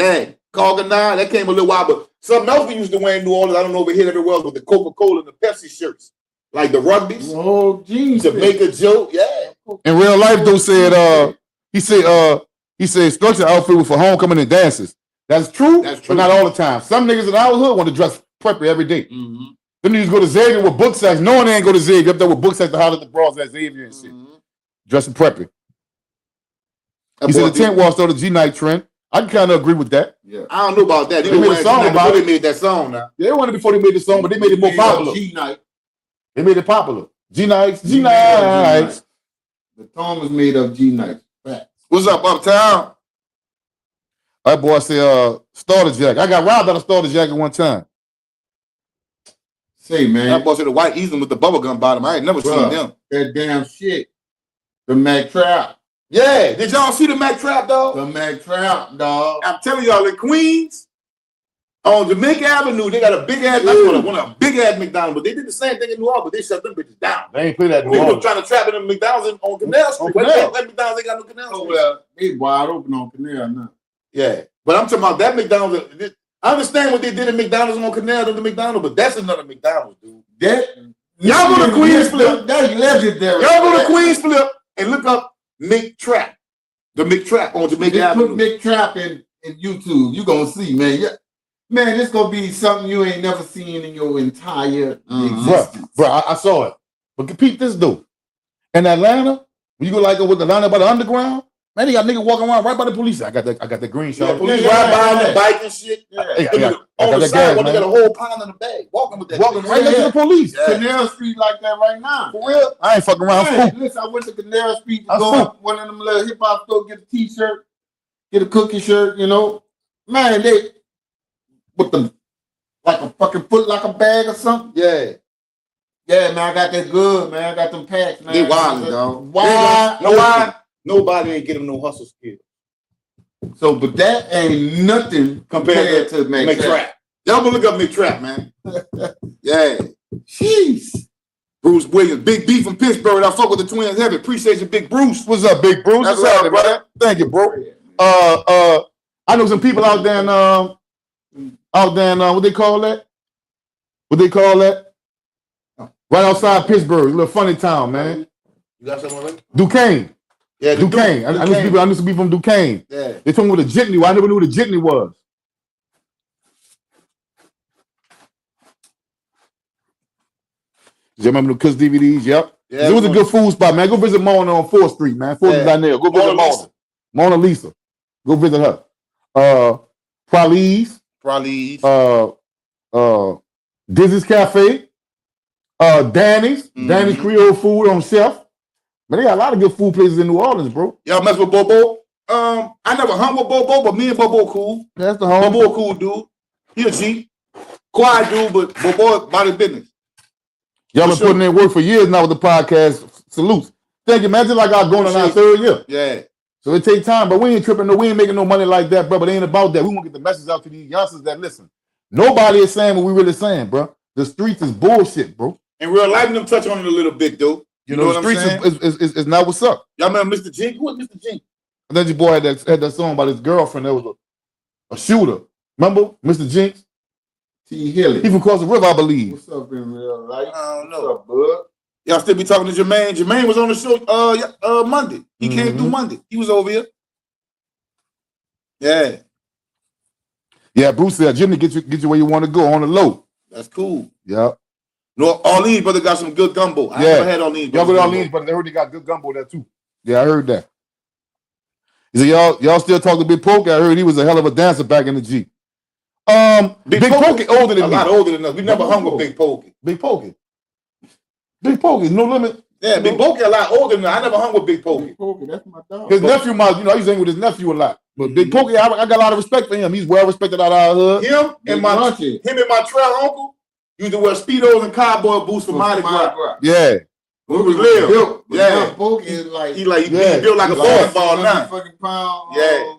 Coganine, that came a little while, but something else we used to wear in New Orleans. I don't know over here that it was with the Coca-Cola and the Pepsi shirts, like the rugbies. Oh, geez. To make a joke, In real life, though, he said Structure outfit was for homecoming and dances. That's true. But not all the time. Some niggas in our hood want to dress preppy every day. Mm-hmm. Them niggas go to Xavier with book sacks. No one ain't go to Xavier up there with book sacks to holler at the bras at Xavier and shit. Dressing preppy. He said the tent wall started the G-Night trend. I can kind of agree with that. Yeah. I don't know about that. They made a song about it. They made that song now. Yeah, it wasn't before they made the song, but they made it more popular. G-Night. They made it popular. G-Nights. The song was made of G-Nights. What's up, Uptown? That boy said, starter jacket. I got robbed out of starter jacket one time. Say, man. That boy said the white Easton with the bubblegum bottom. I ain't never seen them. That damn shit. The Mac Trap. Yeah. Did y'all see the Mac Trap, dog? The Mac Trap, dog. I'm telling y'all, in Queens, on Jamaica Avenue, they got a big ass, one of a big ass McDonald's, but they did the same thing in New Orleans, but they shut them bitches down. They ain't play that in New People Orleans. trying to trap in them McDonald's on Canal Street. That McDonald's ain't got no Canal Street. Oh, well, they wide open on Canal now. Yeah. But I'm talking about that McDonald's. I understand what they did at McDonald's on Canal to the McDonald's, but that's another McDonald's, dude. Y'all go to Queens Flip. That's legendary. Y'all go to Queens Flip and look up McTrap. The McTrap on Jamaica Avenue. Put McTrap in YouTube. You gonna see, man. Yeah. Man, this gonna be something you ain't never seen in your entire existence. Bro, I saw it. But compete this dude. In Atlanta, when you go like with Atlanta by the underground, man, they got niggas walking around right by the police. I got the green shot. Police ride by on the bike and shit. On the side, they got a whole pound in the bag. Walking with that. Walking right next to the police. Canal Street like that right now. For real? I ain't fucking around. Man, listen, I went to Canal Street to go up one of them little hip hop stores, get a t-shirt, get a cookie shirt, you know. Man, they with the like a fucking Foot Locker bag or something. Yeah. Yeah, man, I got that good, man. I got them packs, man. They wildin', dog. Why? Know why? Nobody ain't getting no hustle skill. So, but that ain't nothing compared to McTrap. Y'all gonna look up McTrap, man. Yeah. Jeez. Bruce Williams, Big B from Pittsburgh. I fuck with the Twins heavy. Appreciate you, Big Bruce. What's up, Big Bruce? That's What's right, up, brother? Thank you, bro. I know some people out there in what they call that? Right outside Pittsburgh, a little funny town, man. You got something already? Duquesne. Yeah, Duquesne. I knew some people from Duquesne. Yeah. They told me what a jitney was. I never knew what a jitney was. You remember the Kush DVDs? Yep. Yeah, it was a good food spot, man. Go visit Mona on 4th Street, man. 4th is down there. Go visit Mona. Mona Lisa. Go visit her. Pralines. Dizzy's Cafe. Danny's. Danny's Creole Food on Chef. Man, they got a lot of good food places in New Orleans, bro. Y'all mess with Bobo? I never hung with Bobo, but me and Bobo cool. That's the home. Bobo cool dude. He a G. Quiet dude, but Bobo about his business. Y'all been putting in work for years now with the podcast. Salutes. Thank you, man. Just like I'm going on our 3rd year. Yeah. So it takes time, but we ain't tripping. No, we ain't making no money like that, bro. But it ain't about that. We want to get the message out to these youngsters that listen. Nobody is saying what we really saying, bro. The streets is bullshit, bro. In real life, them touch on it a little bit, though. You know what I'm saying? The streets is not what's up. Y'all remember Mr. Jink? Who was Mr. Jink? And then your boy had that song about his girlfriend that was a shooter. Remember? Mr. Jinx? T. Hilly. He from across the river, I believe. What's up in real life? I don't know. What's up, bud? Y'all still be talking to Jermaine. Jermaine was on the show Monday. He came through Monday. He was over here. Yeah. Yeah, Bruce said, Jimmy, get you where you want to go on the low. That's cool. Yeah. No, Orleans brother got some good gumbo. I never had Orleans. Y'all go to Orleans, but they heard they got good gumbo there too. Yeah, I heard that. He said, y'all still talk to Big Pokey? I heard he was a hell of a dancer back in the G. Big Pokey older than me. A lot older than us. We never hung with Big Pokey. Big Pokey, no limit. Yeah, Big Pokey a lot older than me. I never hung with Big Pokey. Big Pokey, that's my dog. His nephew, I used to hang with his nephew a lot. But Big Pokey, I got a lot of respect for him. He's well respected out of our hood. Him and my trail uncle used to wear Speedos and cowboy boots for Mardi Gras. Yeah. When we was little. Yeah. Pokey is like he built like a bowling ball now. Fucking pound. Yeah.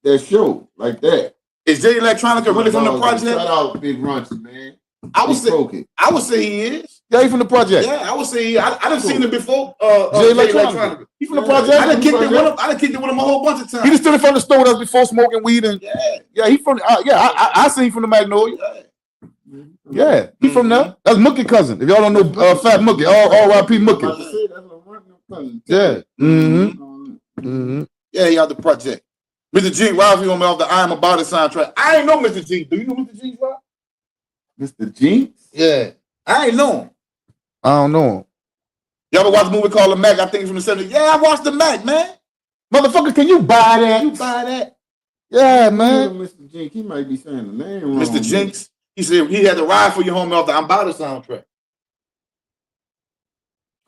That show like that. Is J Electronica really from the project? Shout out Big Runchy, man. I would say he is. Yeah, he from the project. Yeah, I would say I done seen him before. Jay Electronica. He from the project. I done kicked it with him a whole bunch of times. He just stood in front of the store with us before smoking weed and he from I seen him from the Magnolia. Yeah, he from there. That's Mookie cousin. If y'all don't know Fat Mookie, R.I.P. Mookie. Yeah. Yeah, he out the project. Mr. G, Ralphie on me off the I Am About It soundtrack. I ain't know Mr. G. Do you know Mr. G, Rob? Mr. G? Yeah. I ain't know him. I don't know him. Y'all ever watch a movie called The Mac? I think it's from the 70s. Yeah, I watched The Mac, man. Motherfucker, can you buy that? You buy that? Yeah, man. Mr. Jinx, he might be saying the name wrong. Mr. Jinx, he said he had to ride for your homie off the I'm About It soundtrack.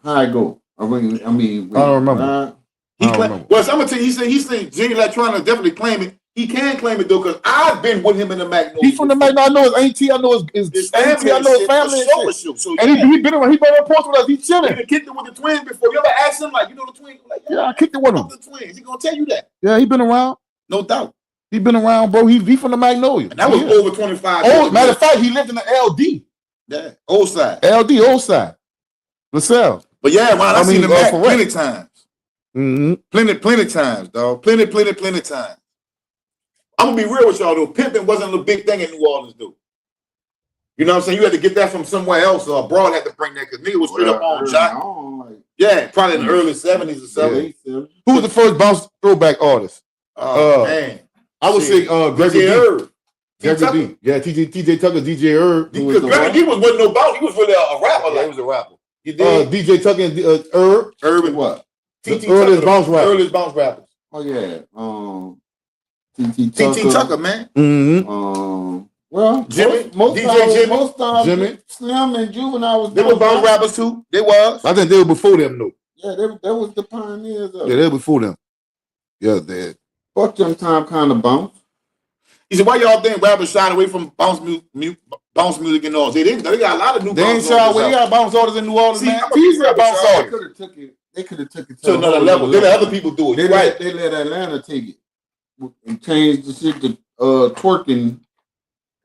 How I go? I don't remember. Well, I'm gonna tell you, he said J Electronica definitely claim it. He can claim it though, because I've been with him in the Magnolia. He's from the Magnolia. I know his auntie. I know his family. I know his family. So, and he been around. He been on post with us. He chilling. He kicked it with the twins before. You ever asked him like, you know the twins? Like, yeah, I kicked it with him. The twins. He gonna tell you that. Yeah, he been around. No doubt. He been around, bro. He from the Magnolia. And that was over 25 years. Matter of fact, he lived in the LD. Yeah, old side. Old side. LaSalle. But yeah, man, I've seen the Mac plenty times. Mm-hmm. Plenty times, dog. Plenty times. I'm gonna be real with y'all though. Pimping wasn't a big thing in New Orleans, though. You know what I'm saying? You had to get that from somewhere else, or abroad had to bring that, because nigga was straight up on Jock. Yeah, probably in the early 70s or something. Yeah. Who was the first bounce throwback artist? Man. I would say Gregory Herb. Gregory D. Yeah, TJ Tucker, DJ Herb. Because Gregory D wasn't no bounce. He was really a rapper. Yeah, he was a rapper. DJ Tucker and Herb. Herb and what? Earliest bounce rappers. Oh yeah. TT Tucker, man. Mm-hmm. Well, Jimmy, most of Jimmy, Slim and Juvenile was. They were bounce rappers too. They was. I think they were before them, though. Yeah, that was the pioneers of. Yeah, they were before them. Yeah, they. Fuck them time kind of bounce. He said, "Why y'all think rappers shied away from bounce music and all? They got a lot of new. They ain't shy away. They got bounce artists in New Orleans, man. He's a bounce artist. They could have took it to another level. They let other people do it. They let Atlanta take it and change the shit to twerking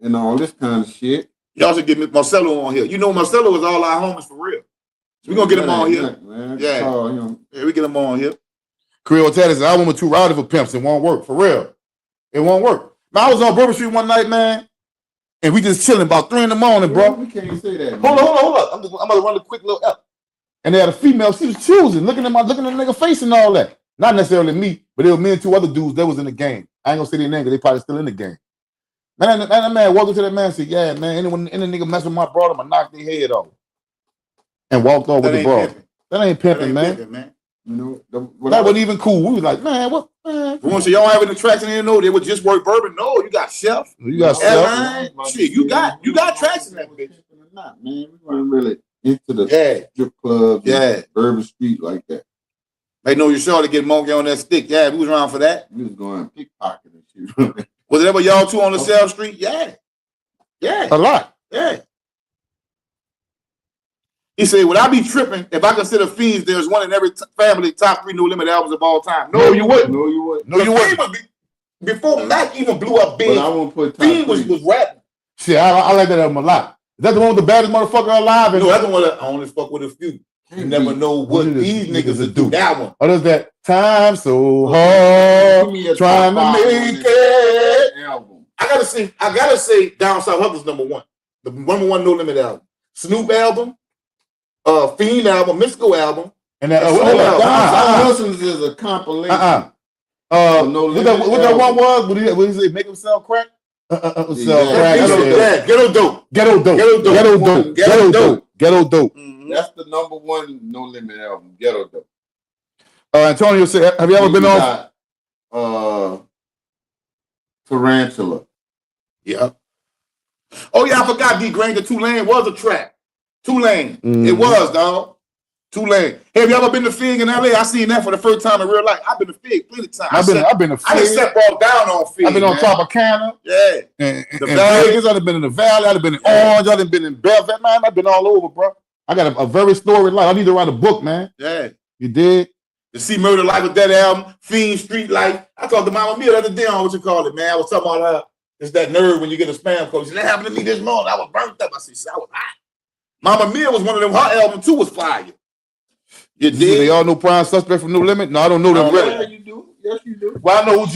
and all this kind of shit. Y'all should get Marcelo on here. You know Marcelo is all our homies for real. So we're gonna get him on here. Man. Yeah, we get him on here. Creole Tatters, I went too rowdy for pimps. It won't work, for real. It won't work. Man, I was on Bourbon Street one night, man, and we just chilling about 3 a.m, bro. We can't say that. Hold on. I'm gonna run a quick little up. And they had a female, she was choosing, looking at the nigga face and all that. Not necessarily me, but it was me and 2 other dudes that was in the game. I ain't gonna say their name because they probably still in the game. Man, that man walked up to that man and said, yeah, man, any nigga mess with my broad, I'ma knock their head off. And walked off with the broad. That ain't pimping, man. You know, that wasn't even cool. We was like, man, what? Man, so y'all have an attraction in no, they would just work bourbon. No, you got Chef. You got Chef. Shit, you got traction in that bitch. Not, man. We weren't really into the strip club, Bourbon Street like that. They know you're sure to get monkey on that stick. Yeah, we was around for that. We was going pickpocket and shit. Was it ever y'all two on the South Street? Yeah. A lot. Yeah. He said, would I be tripping if I consider Fiends there's one in every family top 3 No Limit albums of all time? No, you wouldn't. No, you wouldn't. No, you wouldn't. Before Mac even blew up big, Fiend was rapping. Shit, I like that album a lot. Is that the one with the baddest motherfucker alive? No, that's the one that I only fuck with a few. You never know what these niggas will do. That one. Or does that time so hard trying to make it album? I gotta say Down South Hustle's #1. The #1 No Limit album. Snoop album. Fiend album, Mystical album, and that Wilson's is a compilation. What that one was? What did he say? Make him sell crack? Sell crack. Ghetto dope. Ghetto dope. Mm-hmm. That's the #1 No Limit album. Ghetto dope. Antonio said, have you ever been on? Tarantula. Yeah. Oh yeah, I forgot D Granger. Tulane was a track. Tulane. Mm-hmm. It was, dog. 2-lane. Have you ever been to Fig in LA? I seen that for the first time in real life. I've been to Fig plenty of times. I've been to Fig. I just stepped all down on Fig. I've been on Tropicana. Yeah. And Valley. Vegas. I've been in the Valley. I've been in Orange. I've been in Belfast. Man, I've been all over, bro. I got a very storied life. I need to write a book, man. Yeah. You did? The See Murder Life with that album, Fiend Street Life. I talked to Mama Mia the other day on what you call it, man. I was talking about it's that nerve when you get a spam call. She said, that happened to me this morning. I was burnt up. I said, I was hot. Mama Mia was one of them. Her album too was fire. You did? They all know Prime Suspect from No Limit? No, I don't know them really. Yeah, you do. Yes, you do. Well, I know OG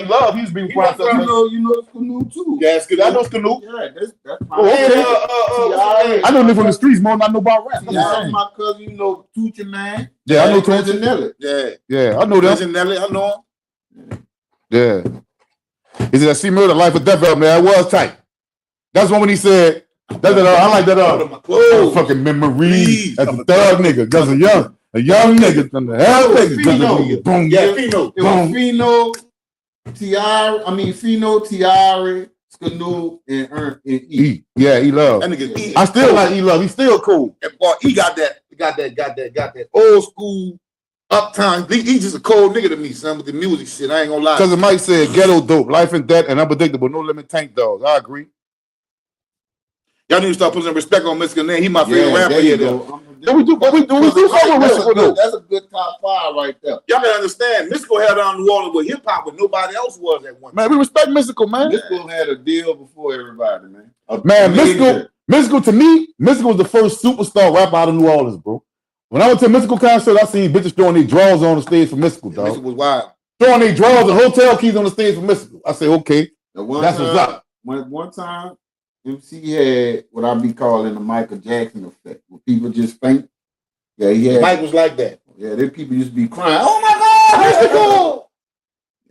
Love. He used to be with Prime Suspect. You know Canoe too. Yeah, it's good. I know Canoe. Yeah, that's my okay. I know him from the streets more than I know about rap. T.I. my cousin, you know, Tucci Man. Yeah, I know Tucci Tucci. Yeah, I know them. I know him. Yeah. Is it that See Murder Life or Death album? Man, that was tight. That's one when he said, I like that fucking memories as a thug nigga. That's a young nigga from the hell nigga. Boom, yeah, Fino. It was Fino, Tiari, Skanu, and E. Yeah, E-Love. That nigga E. I still like E-Love. He's still cool. And boy, he got that old school uptown. He's just a cold nigga to me, son, with the music shit. I ain't gonna lie. Cousin Mike said, ghetto dope, life and death, and unpredictable, no limit tank dogs. I agree. Y'all need to start putting some respect on Mystical name. He my favorite rapper here. But we do fuck with Mystical though. That's a good top 5 right there. Y'all can understand. Mystical held down New Orleans with hip hop when nobody else was at one time. Man, we respect Mystical, man. Mystical had a deal before everybody, man. Mystical to me, Mystical was the first superstar rapper out of New Orleans, bro. When I went to a Mystical concert, I seen bitches throwing their drawers on the stage for Mystical, dog. Mystical was wild. Throwing their drawers and hotel keys on the stage for Mystical. I said, okay, that's what's up. One time, MC had what I be calling the Michael Jackson effect, where people just faint. Yeah, he had. Mike was like that. Yeah, then people used to be crying. Oh my God, Mystical!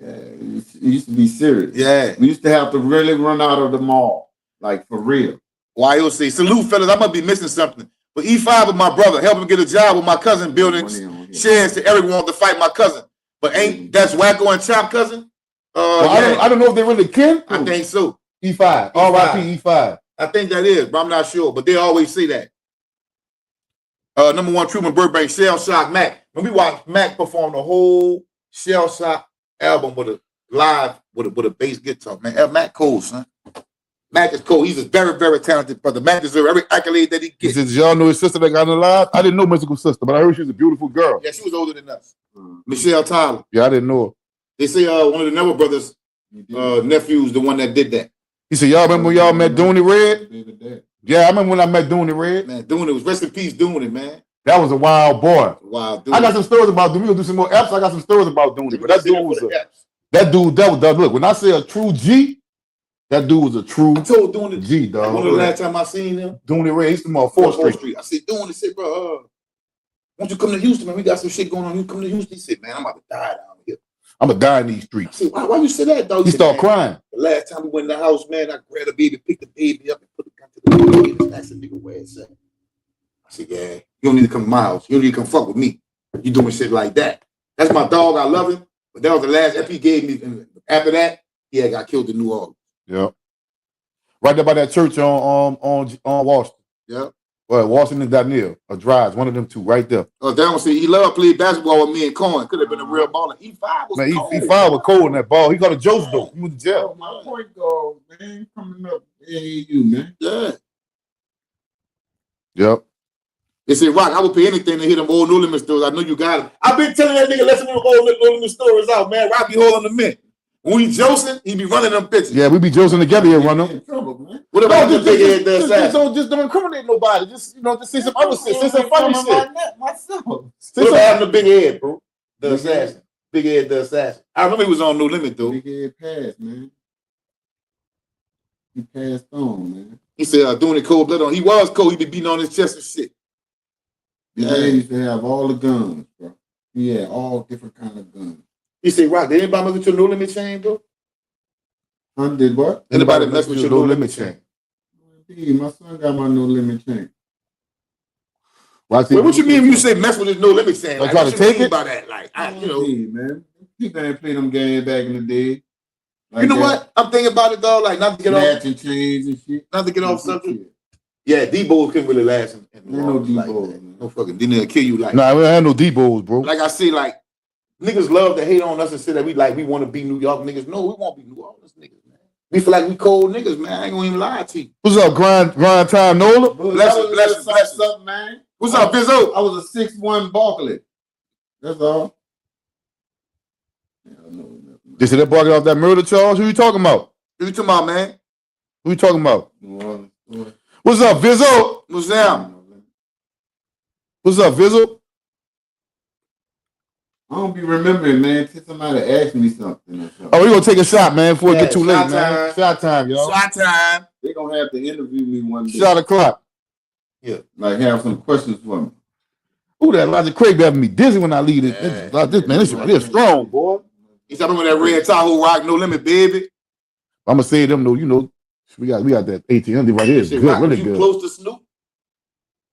Yeah, it used to be serious. Yeah, we used to have to really run out of the mall, like for real. YOC, salute fellas. I must be missing something. But E5 with my brother, help him get a job with my cousin, building shares to everyone to fight my cousin. But ain't that's Wacko and Chop cousin? I don't know if they really can. I think so. E5. R.I.P. E5. I think that is, but I'm not sure. But they always say that. Number 1, Truman Burbank, Shell Shock Mac. When we watched Mac perform the whole Shell Shock album with a live with a bass guitar, man. Mac cool, son. Mac is cool. He's a very, very talented brother. Mac deserves every accolade that he gets. Did y'all know his sister that got alive? I didn't know Mystical sister, but I heard she was a beautiful girl. Yeah, she was older than us. Michelle Tyler. Yeah, I didn't know her. They say one of the Neville brothers' nephews, the one that did that. He said, y'all remember when y'all met Dooney Red? Yeah, I remember when I met Dooney Red. Man, Dooney was rest in peace, Dooney, man. That was a wild boy. Wild dude. I got some stories about Dooney. We're gonna do some more eps. I got some stories about Dooney. But that dude was look, when I say a true G, that dude was a true G, dog. One of the last time I seen him, Dooney Red, he's from 4th Street. I said, Dooney, said, bro, why don't you come to Houston, man? We got some shit going on. You come to Houston? He said, man, I'm about to die down here. I'm gonna die in these streets. I said, why you say that, dog? He started crying. The last time we went in the house, man, I grabbed the baby, picked the baby up, and put the gun to the baby, and asked the nigga where it's at. I said, yeah, you don't need to come to my house. You don't need to come fuck with me. You doing shit like that. That's my dog. I love him. But that was the last EP he gave me. And after that, he got killed in New Orleans. Yeah. Right there by that church on Washington. Yeah. Well, Washington and Daniel, or Drives, one of them two, right there. Oh, that one said he loved playing basketball with me and Cohen. Could have been a real baller. E5 was man, cold. E5 was cold in that ball. He got a joce though. He was in jail. My point guard, man, coming up AAU, man. Yeah. Yep. They said, Rock, I would pay anything to hear them old No Limit stories. I know you got them. I've been telling that nigga, listen to them old No Limit stories out, man. Rock be holding them in. When we josing, he be running them bitches. Yeah, we be josing together here, run them. What about the big head the assassin? Just don't incriminate nobody. Just just say some other shit. Say some funny shit. What about having the big head, bro? The assassin. Big head the assassin. I remember he was on No Limit though. Big head passed, man. He passed on, man. He said doing it cold blood on. He was cold. He be beating on his chest and shit. Big head used to have all the guns, bro. He had all different kind of guns. He said, Rock, did anybody mess with your No Limit chain, bro? Did what? Anybody mess with your No Limit chain? My son got my No Limit chain. Wait, what you mean when you say mess with his No Limit chain? Like try to take it? By that? Like, man. People ain't play them games back in the day. Like you know what? I'm thinking about it though, like not to get off chains and shit. Not to get off subject. Yeah, D-Bows couldn't really last in Ain't no Orleans like D-Bows, that. man. No fucking, they'll kill you like Nah, we ain't had no D-Bows, bro. Like I say, like, niggas love to hate on us and say that we want to be New York niggas. No, we won't be New Orleans niggas, man. We feel like we cold niggas, man. I ain't gonna even lie to you. What's up, grind time, Nola? Bless up, man. What's up, Bizzo? I was a 6'1" Barkley. That's all. Yeah, I know nothing. They said that boy got off that murder charge. Who you talking about? Who you talking about, man? Who you talking about? New Orleans. What's up, Vizzo? What's down? What's up, Vizzo? I don't be remembering, man, till somebody asked me something. Oh, we gonna take a shot, man, before it get too late, shot man. time. Shot time, y'all. Shot time. They're going to have to interview me one day. Shot o'clock. Yeah. Like, have some questions for me. Ooh, that Elijah Craig be having me dizzy when I leave it. This strong, boy. He's talking about that red Tahoe rock, no limit, baby. I'm gonna say them though, you know, we got that 1800 right here. It's good, really you good. Close to Snoop?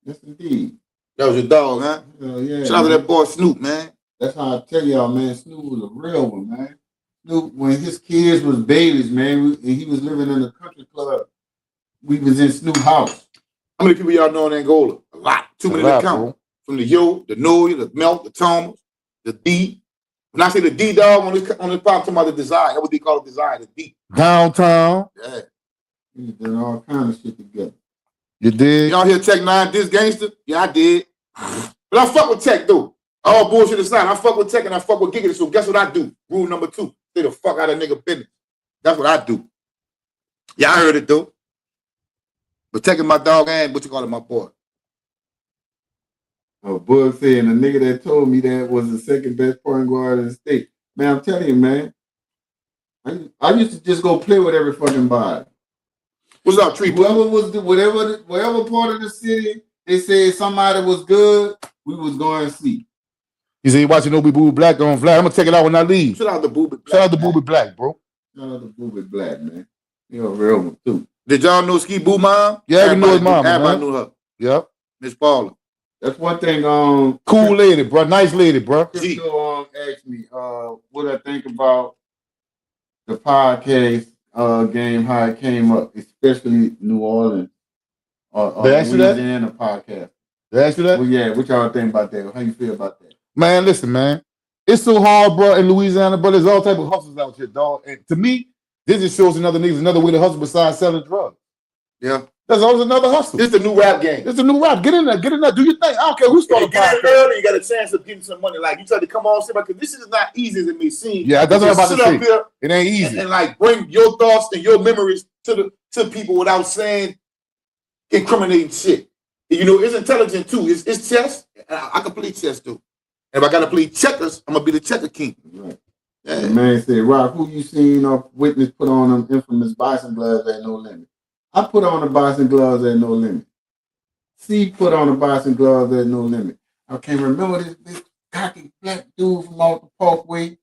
Yes, indeed. That was your dog, huh? Yeah, shout out to that boy Snoop, man. That's how I tell y'all, man, Snoop was a real one, man. Snoop, when his kids was babies, man, and he was living in a country club, we was in Snoop's house. How many people y'all know in Angola? A lot. Too many to count. From the Yo, the Noya, the Melt, the Thomas, the D. When I say the D dog on this pop, talking about the Desire. That what they call it, Desire, the D. Downtown. Yeah. He did all kind of shit together. You did? Y'all hear Tech 9 this gangster? Yeah, I did. But I fuck with Tech, though. All bullshit aside, I fuck with Tech and I fuck with Giggity. So guess what I do? Rule number 2. Stay the fuck out of nigga business. That's what I do. Yeah, I heard it, though. But Tech is my dog and what you call it, my boy. Oh, Bug saying the nigga that told me that was the second best point guard in the state. Man, I'm telling you, man. I used to just go play with every fucking body. What's up, Tree? Whatever part of the city they said somebody was good, we was going to see. He said, you watching No Be Booby Black on Flag. I'm going to take it out when I leave. Shout out to Booby Black. Shout out to Booby Black, bro. Shout out to Booby Black, man. You're a real one, too. Did y'all know Ski Boo mom? Yeah, everybody know his mom, Everybody man. knew her. Yep. Miss Paula. That's one thing. Cool lady, bro. Nice lady, bro. Crystal asked me what I think about the podcast game, how it came up, especially New Orleans or Louisiana podcast. They asked you that? Well, yeah, what y'all think about that? How you feel about that? Man, listen, man. It's so hard, bro, in Louisiana, bro. There's all type of hustles out here, dog. And to me, this just shows another way to hustle besides selling drugs. Yeah. That's always another hustle. It's the new rap game. It's the new rap. Get in there. Do your thing. I don't care who started get in early, you got a chance of getting some money. Like, you try to come on, because this is not easy as it may seem. Yeah, that's what I'm about to say. Here it ain't easy. And like bring your thoughts and your memories to people without saying incriminating shit. You know, it's intelligent too. It's chess. I can play chess too. And if I gotta play checkers, I'm gonna be the checker king. Right. Yeah. The man said, Rock, who you seen or witness put on them infamous boxing gloves at No Limit? I put on the boxing gloves at No Limit. C put on the boxing gloves at No Limit. I can't remember this big cocky black dude from off the Parkway.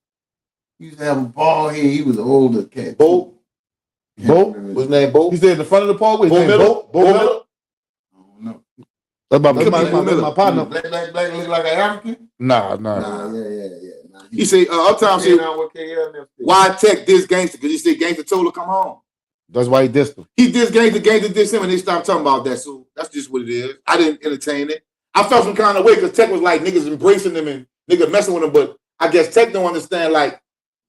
He used to have a bald head. He was an older cat. Bo? What's his name? Bo? He said in the front of the Parkway. Bo Miller? Bo Miller? I don't know. That's my partner. Black look like an African? Nah. Yeah. Nah, he said, Uptown said, why tech this gangster? Because he said gangster told her come home. That's why he dissed him. He dissed gangster dissed him, and they stopped talking about that. So that's just what it is. I didn't entertain it. I felt some kind of way because Tech was like niggas embracing them and niggas messing with them, but I guess Tech don't understand, like,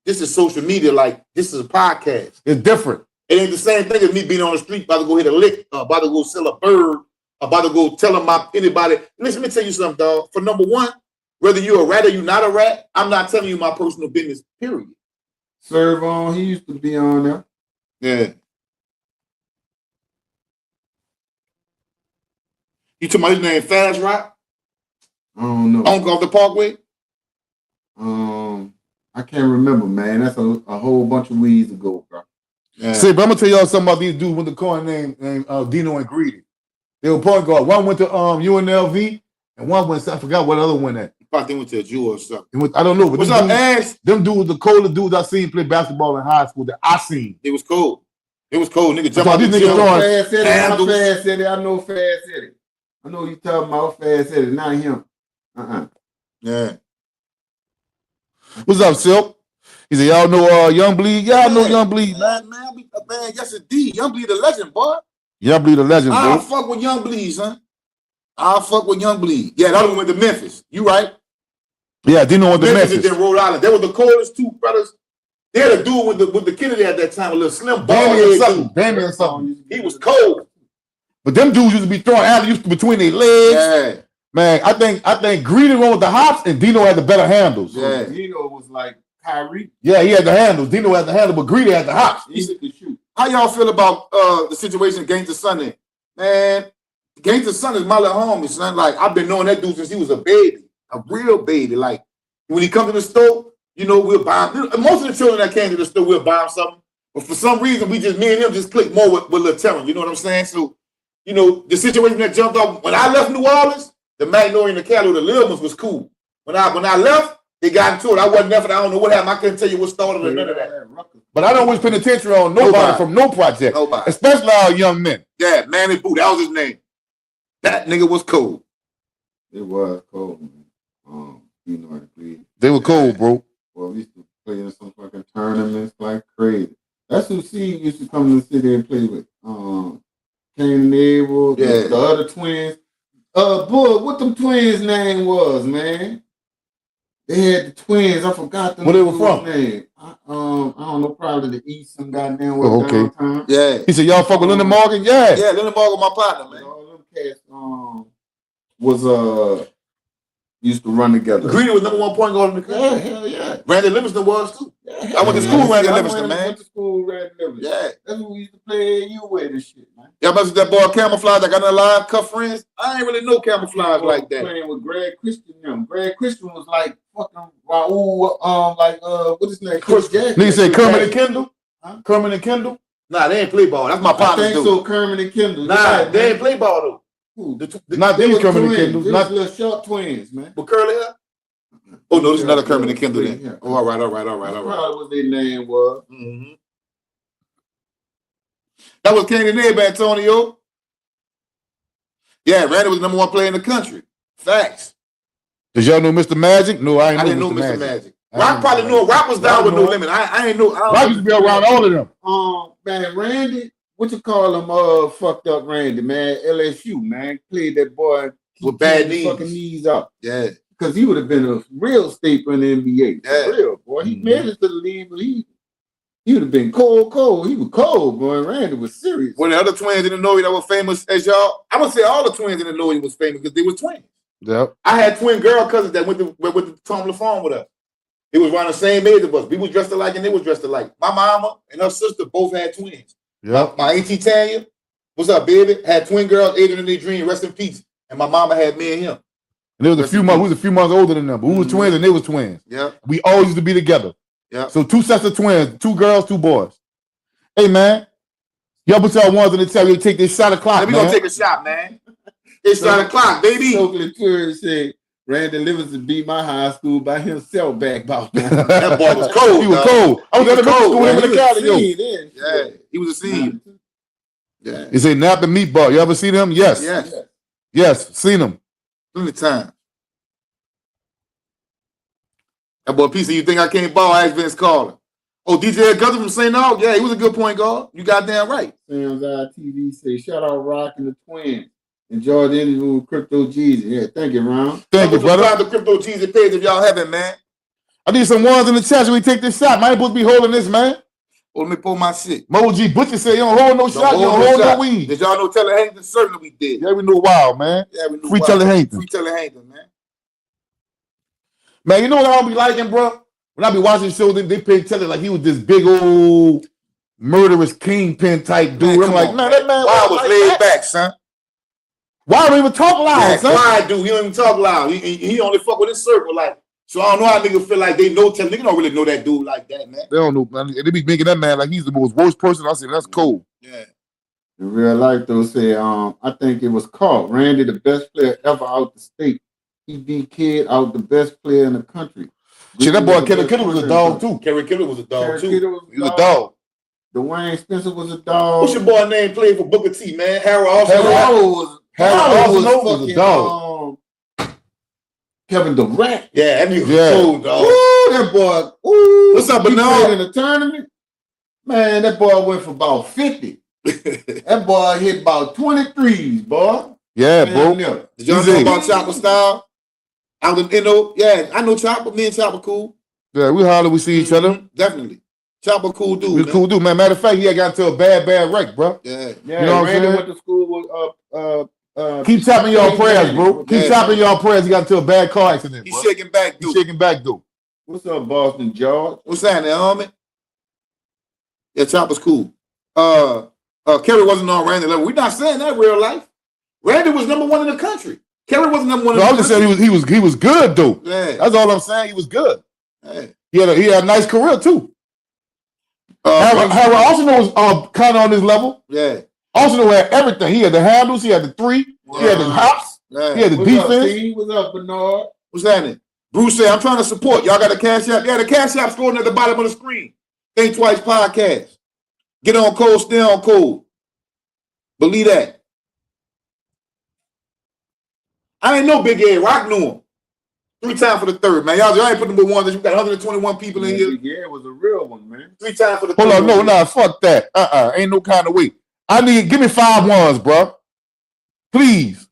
this is social media, like, this is a podcast. It's different. It ain't the same thing as me being on the street, about to go hit a lick, about to go sell a bird, about to go tell them anybody. Listen, let me tell you something, dog. For number one, whether you're a rat or you're not a rat, I'm not telling you my personal business, period. Serve on, he used to be on there. Yeah. You talking about his name Fast Rock? I don't know. On off the Parkway? I can't remember, man. That's a whole bunch of weeds ago, bro. Yeah. See, but I'm gonna tell y'all something about these dudes with the coin named Dino and Greedy. They were point guard. One went to UNLV, and one went. I forgot what other one at. Probably went to a Jew or something. I don't know. But what's up, Ash? Them dudes, the coldest dudes I seen play basketball in high school that I seen. It was cold. It was cold. Nigga jump out the gym. Fast City. I know Fast City. I know you talking about Fast City, not him. Yeah. What's up, Silk? He said, y'all know Young Bleed? Y'all know Young Bleed, man. Man, yes, indeed. Young Bleed, the legend, boy. Young Bleed the legend, I'll bro. fuck with Young Bleed, son. I'll fuck with Young Bleed. Yeah, that one went to Memphis. You right. Yeah, Dino went to Memphis Memphis. and then Rhode Island. They were the coldest two brothers. They had a dude with the Kennedy at that time, a little slim bald head dude. Damian something. He was cold. But them dudes used to be throwing alley-oops between their legs. Yeah. Man, I think Greedy won with the hops and Dino had the better handles. Yeah. Dino was like Kyrie. Yeah, he had the handles. Dino had the handle, but Greedy had the hops. He could shoot. How y'all feel about the situation against the Sun? Man, against the Sun is my little homie, son. Like, I've been knowing that dude since he was a baby, a real baby. Like, when he comes to the store, you know, we'll buy him. Most of the children that came to the store, we'll buy him something. But for some reason, me and him just click more with Lil Terran. You know what I'm saying? So, you know, the situation that jumped off, when I left New Orleans, the Magnolia and the Cali, the little ones was cool. When I left, they got into it. I wasn't there for that. I don't know what happened. I couldn't tell you what started or none of that. But I don't wish penitentiary on nobody from no project. Nobody. Especially our young men. Yeah, Manny Boo, that was his name. That nigga was cold. It was cold, man. You know, I agree. They were cold, bro. Well, we used to play in some fucking tournaments like crazy. That's who C used to come to the city and play with. Kane Nabel, the other twins. Boy, what them twins' name was, man? They had the twins. I forgot them. Where they were from? Name. I don't know, probably the East, some goddamn way downtown. Yeah. He said, y'all fuck with Linda Morgan? Yeah. Yeah, Linda Morgan, my partner, man. All them cats was used to run together. Greedy was number 1 point guard in the country. Yeah, hell yeah. Randy Livingston was too. Yeah, I went to school with Randy Livingston, man. Went to school with Randy Livingston. Yeah. That's what we used to play you with and shit, man. Y'all must have that boy Camouflage. I got an alive cuff friends. I ain't really know Camouflage like that. Playing with Greg Christian. Greg Christian was like fucking Raul. What's his name? Chris Jackson. Nigga say Kermit and Kendall? Huh? Kermit and Kendall? Nah, they ain't play ball. That's my partner. I think so. Kermit and Kendall. Nah, they ain't play ball though. Not these Kermit and Kendall. Not little short twins, man. With curly hair? Oh no, this is another Kermit and Kendall then. Yeah. Oh, all right. Probably what their name was. Mm-hmm. That was King and Neb, Antonio. Yeah, Randy was the number 1 player in the country. Facts. Did y'all know Mr. Magic? No, I didn't know Mr. Magic. Rock probably knew. Rock was down with No Limit. I ain't know. Rock used to be around all of them. Man, Randy, what you call him? Fucked up Randy, man. LSU, man, played that boy with bad knees, fucking knees up. Yeah, because he would have been a real staple in the NBA. Yeah, for real boy. He made it to the league, but he would have been cold. He was cold, boy. Randy was serious. When the other twins didn't know that were famous as y'all, I would say all the twins didn't know he was famous because they were twins. Yep. I had twin girl cousins that went to Tom LaFon with us. It was around the same age of us. We was dressed alike and they was dressed alike. My mama and her sister both had twins. Yep. My auntie Tanya, what's up, baby? Had twin girls, Adrian and their dream, rest in peace. And my mama had me and him. And there was a few months. We was a few months older than them, but we were twins and they was twins. Yeah. We all used to be together. Yeah. So 2 sets of twins, 2 girls, 2 boys. Hey man, y'all put y'all ones in the tell you take this shot o'clock. We gonna take a shot, man. It's shot o'clock, baby. Oakland Tourist said Randy Livingston beat my high school by himself back about that boy was cold. He was cold. I was at the middle school in the Cali. Yeah, he was a seed. Yeah. He said Nap and Meatball. You ever seen him? Yes. Yes, seen him. Plenty of time. That boy PC, you think I can't ball? Ask Vince Carter. Oh, DJ Augusta from St. Aug? Yeah, he was a good point guard. You got damn right. Sam's TV say, shout out Rock and the Twins. Enjoy the interview with Crypto Jeezy. Yeah, thank you, Ron. Thank you, brother. Subscribe to Crypto Jeezy page if y'all haven't, man. I need some ones in the chest when we take this shot. Man, I ain't supposed to be holding this, man. Oh, let me pull my shit. Mo G Butcher said you don't hold no shot, you don't hold no weed. Did y'all know Teller Hankton? Certainly we did. Yeah, we knew wild, man. Yeah, we knew Free Teller Hankton. Free Teller Hankton, man. Man, you know what I don't be liking, bro? When I be watching shows, they pay Teller like he was this big old murderous kingpin type dude. Man, I'm like, man, that man Wild was laid back, son. Why don't even talk loud, son? Quiet dude. He don't even talk loud. He only fuck with his circle, like. So I don't know how niggas feel like they know Teller. Niggas don't really know that dude like that, man. They don't know, man. They be making that man like he's the most worst person. I said, that's cool. Yeah. In real life, though, say, I think it was called Randy, the best player ever out the state. He beat Kid out the best player in the country. Shit, that boy Kerry Killer was a dog, too. Kerry Killer was a dog, too. He was a dog. Dwayne Spencer was a dog. What's your boy name playing for Booker T, man? Harold Austin. Harold was a dog. Kevin Durant. Yeah, that nigga was cold, dog. Ooh, that boy. Ooh. What's up, he Bernard? played in the tournament. Man, that boy went for about 50. That boy hit about 23s, boy. Yeah, bro. Did y'all know about Chopper Style? I know Chopper. Me and Chopper cool. Yeah, we holler, we see each other. Definitely. Chopper cool dude. We cool dude, man. Matter of fact, he had got into a bad wreck, bro. Yeah. You know what I'm saying? Went to school with keep chopping y'all prayers, bro. Keep chopping y'all prayers. He got into a bad car accident. He's shaking back, dude. What's up, Boston George? What's happening, homie? Yeah, Chopper's cool. Kerry wasn't on Randy level. We're not saying that real life. Randy was number one in the country. Kerry wasn't number one in the country. I'm just saying he was good, though. Yeah. That's all I'm saying. He was good. Hey. He had a nice career, too. Harold Arsenal was kind of on his level. Yeah. Arsenal had everything. He had the handles. He had the three. He had the hops. Yeah. He had the defense. What's up, Bernard? What's happening? Bruce said, I'm trying to support. Y'all got a cash app? Yeah, the cash app scrolling at the bottom of the screen. Think Twice podcast. Get on code, stay on code. Believe that. I ain't know Big Ed. Rock knew him. 3 times for the third, man. Y'all ain't putting number one. You got 121 people in here. Big Ed was a real one, man. 3 times for the third. Hold on, no, fuck that. Ain't no kind of way. Give me 5 ones, bro. Please.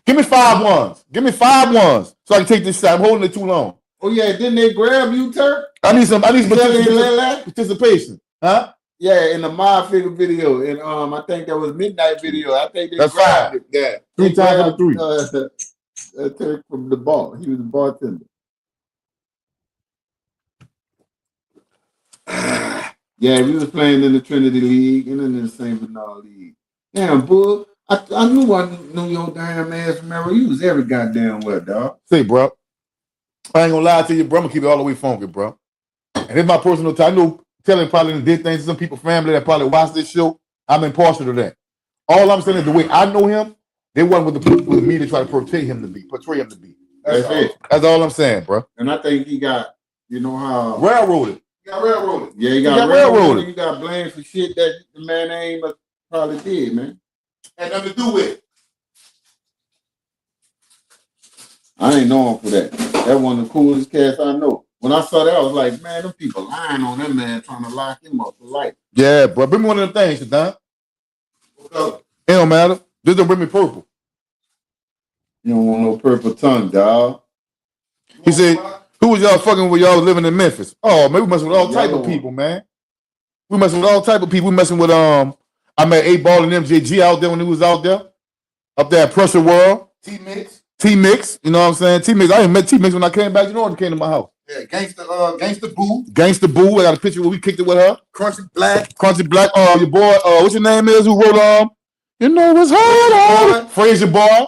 Give me 5 ones. Give me 5 ones so I can take this shot. I'm holding it too long. Oh yeah, didn't they grab you, Turk? I need some participation. Huh? Yeah, in the My Figure video, and I think that was Midnight video. I think they grabbed it. Yeah, 3 times for the 3. Turk from the bar. He was a bartender. Yeah, we was playing in the Trinity League and in the St. Bernard League. Damn, bull. I knew your damn ass. Remember, you was every goddamn well, dog. Say, bro. I ain't gonna lie to you, bro. I'm gonna keep it all the way funky, bro. And it's my personal time. I know Telly probably did things to some people, family that probably watched this show. I'm impartial to that. All I'm saying is the way I know him, they wasn't with me to try to portray him to be. That's it. That's all I'm saying, bro. And I think he got, you know how railroaded. He got railroaded. Yeah, he got railroaded. You got blamed for shit that the man ain't probably did, man. Had nothing to do with it. I ain't know him for that. That one of the coolest cats I know. When I saw that, I was like, man, them people lying on that man, trying to lock him up for life. Yeah, bro. Bring me one of them things, Shadon. It don't matter. Just don't bring me purple. You don't want no purple tongue, dog. He said, who was y'all fucking with y'all living in Memphis? Oh, man, we messing with all type of people, man. We messing with all type of people. We messing with, I met 8-Ball and MJG out there when he was out there. Up there at Pressure World. T-Mix, you know what I'm saying? T-Mix, I ain't met T-Mix when I came back. You know when he came to my house. Yeah, Gangsta Boo. Gangsta Boo. I got a picture where we kicked it with her. Crunchy Black. Your boy, what's your name is? Who wrote You know what's hard. Frazier boy.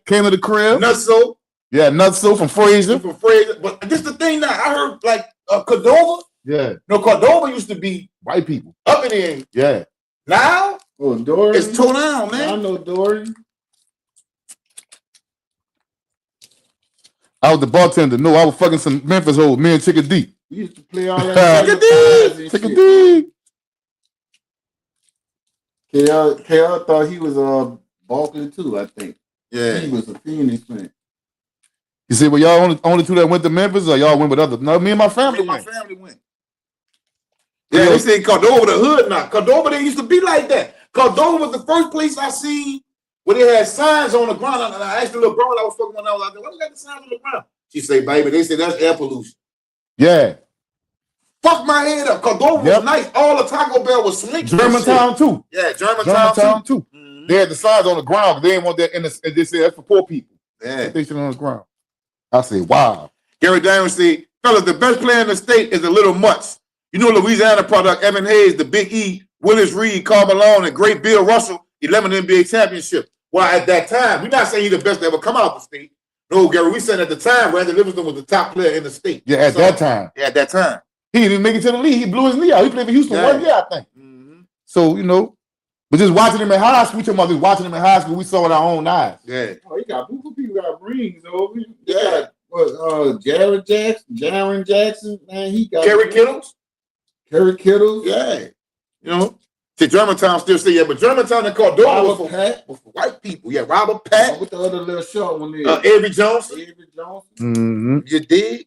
Came to the crib. Nutso. Yeah, Nutso from Frazier. But this the thing now. I heard like Cordova. Yeah. No, Cordova used to be white people. Up in the end. Yeah. Now Dory. It's tore down, man. I know Dory. I was the bartender. No, I was fucking some Memphis hoes. Me and Chicka D. We used to play all that. Chicka D. KL thought he was Balkan too, I think. Yeah. He was a Phoenix fan. You see, well, y'all only two that went to Memphis, or y'all went with others? No, me and my family went. Yeah, they say Cordova the hood now. Cordova, they used to be like that. Cordova was the first place I seen where they had signs on the ground. And I asked the little girl I was fucking when I was out there, why they got the signs on the ground? She say, baby, they say that's air pollution. Yeah. Fuck my head up. Cordova was nice. All the Taco Bell was slick. Germantown too. Yeah, Germantown too. Mm-hmm. They had the signs on the ground, but they didn't want that in the, they said that's for poor people. Yeah. They should on the ground. I say, wow. Gary Daniels said, fellas, the best player in the state is the Little Mutts. You know Louisiana product, Evan Hayes, the Big E, Willis Reed, Carl Malone, and great Bill Russell, 11 NBA championships. Well, at that time, we're not saying he's the best to ever come out of the state. No, Gary, we said at the time, Randy Livingston was the top player in the state. Yeah, at that time. Yeah, at that time. He didn't make it to the league. He blew his knee out. He played for Houston 1 year, I think. Mm-hmm. So, you know, but just watching him in high school, we talking about just watching him in high school, we saw with our own eyes. Yeah. Oh, he got people got rings over. Yeah. Jaron Jackson, man, he got Kerry Kittles. Yeah. You know, to Germantown still say, yeah, but Germantown and Cordova was for white people. Yeah, Robert Pat. With the other little short one there. Avery Johnson. Mm-hmm. You did?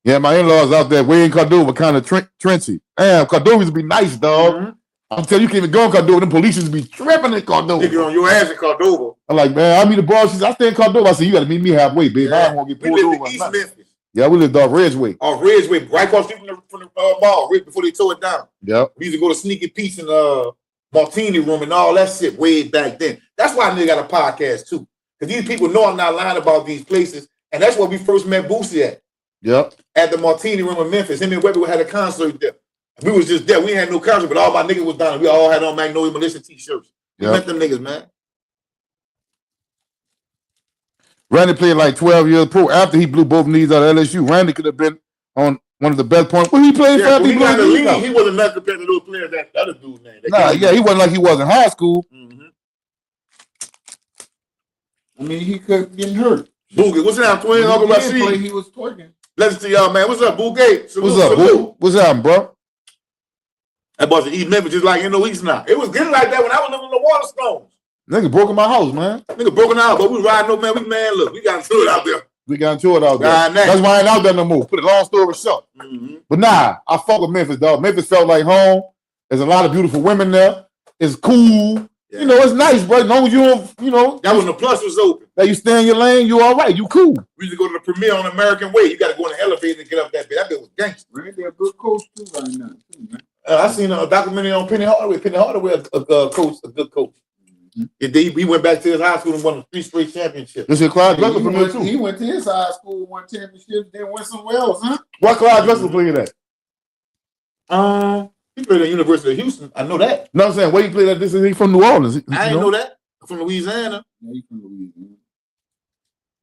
Yeah, my in-laws out there way in Cordova, kind of trenchy. Damn, Cordova used to be nice, dog. Mm-hmm. I'm telling you, can't even go in Cordova. Them police be tripping in Cordova. Nigga on your ass in Cordova. I'm like, man, I meet the boss. She said, I stay in Cordova. I said, you got to meet me halfway, babe. I don't want to get pulled we live over. in East Memphis. Yeah, we lived off Ridgeway. Off Ridgeway, right across the street from the mall, right before they tore it down. Yep. We used to go to Sneaky Pete's in Martini Room and all that shit way back then. That's why I nigga got a podcast too. Because these people know I'm not lying about these places. And that's where we first met Boosie at. Yep. At the Martini Room in Memphis. Him and Webby had a concert there. We was just there. We had no concert, but all my niggas was down there. We all had on Magnolia Militia t-shirts. We met them niggas, man. Randy played like 12 years pro after he blew both knees out of LSU. Randy could have been on one of the best points. Well, he played for he got the league. He wasn't nothing compared to those players that other dude, man. He wasn't like he was in high school. Mm-hmm. I mean, he kept getting hurt. Boogie, what's up, twin? Uncle Rasheed. He was twerking. Listen to y'all, man. What's up, Boogie? What's up, Boo? What's up, bro? That boss East Memphis just like in the East now. It was getting like that when I was living in the Waterstones. Nigga broke in my house, man. Nigga broken out, but we riding up, man. Look, we got into it out there. We got into it out there. That's why I ain't out there no more. Put a long story short. Mm-hmm. But nah, I fuck with Memphis, dog. Memphis felt like home. There's a lot of beautiful women there. It's cool. Yeah. You know, it's nice, bro. As long as you don't, you know. That when the plus was open. That you stay in your lane, you all right. You cool. We used to go to the premiere on American Way. You got to go in the elevator and get up that bit. That bit was gangster. Randy a good coach too right now, too, man. I seen a documentary on Penny Hardaway. Penny Hardaway, a good coach. Mm-hmm. He went back to his high school and won 3 straight championships. This is Clyde Drexler from there too. He went to his high school, won championships, then went somewhere else, huh? What Clyde Drexler played at? He played at University of Houston. I know that. No, I'm saying where he played at. This is he from New Orleans. I didn't know that. From Louisiana. Yeah, he from Louisiana.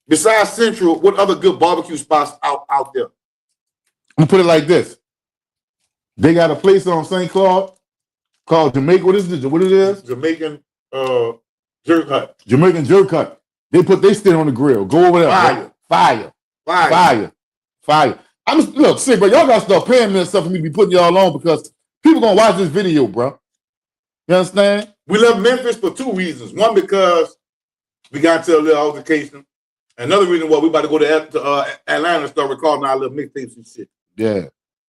Besides Central, what other good barbecue spots out there? I'm gonna put it like this. They got a place on St. Claude called Jamaica. What is it? What it is? Jamaican jerk hut. Jamaican jerk hut. They put their stick on the grill. Go over there. Fire. Look, sick, bro. Y'all gotta start paying me and stuff for me to be putting y'all on because people gonna watch this video, bro. You understand? We love Memphis for 2 reasons. One, because we got into a little altercation. Another reason why we about to go to Atlanta and start recording our little mixtapes and shit. Yeah.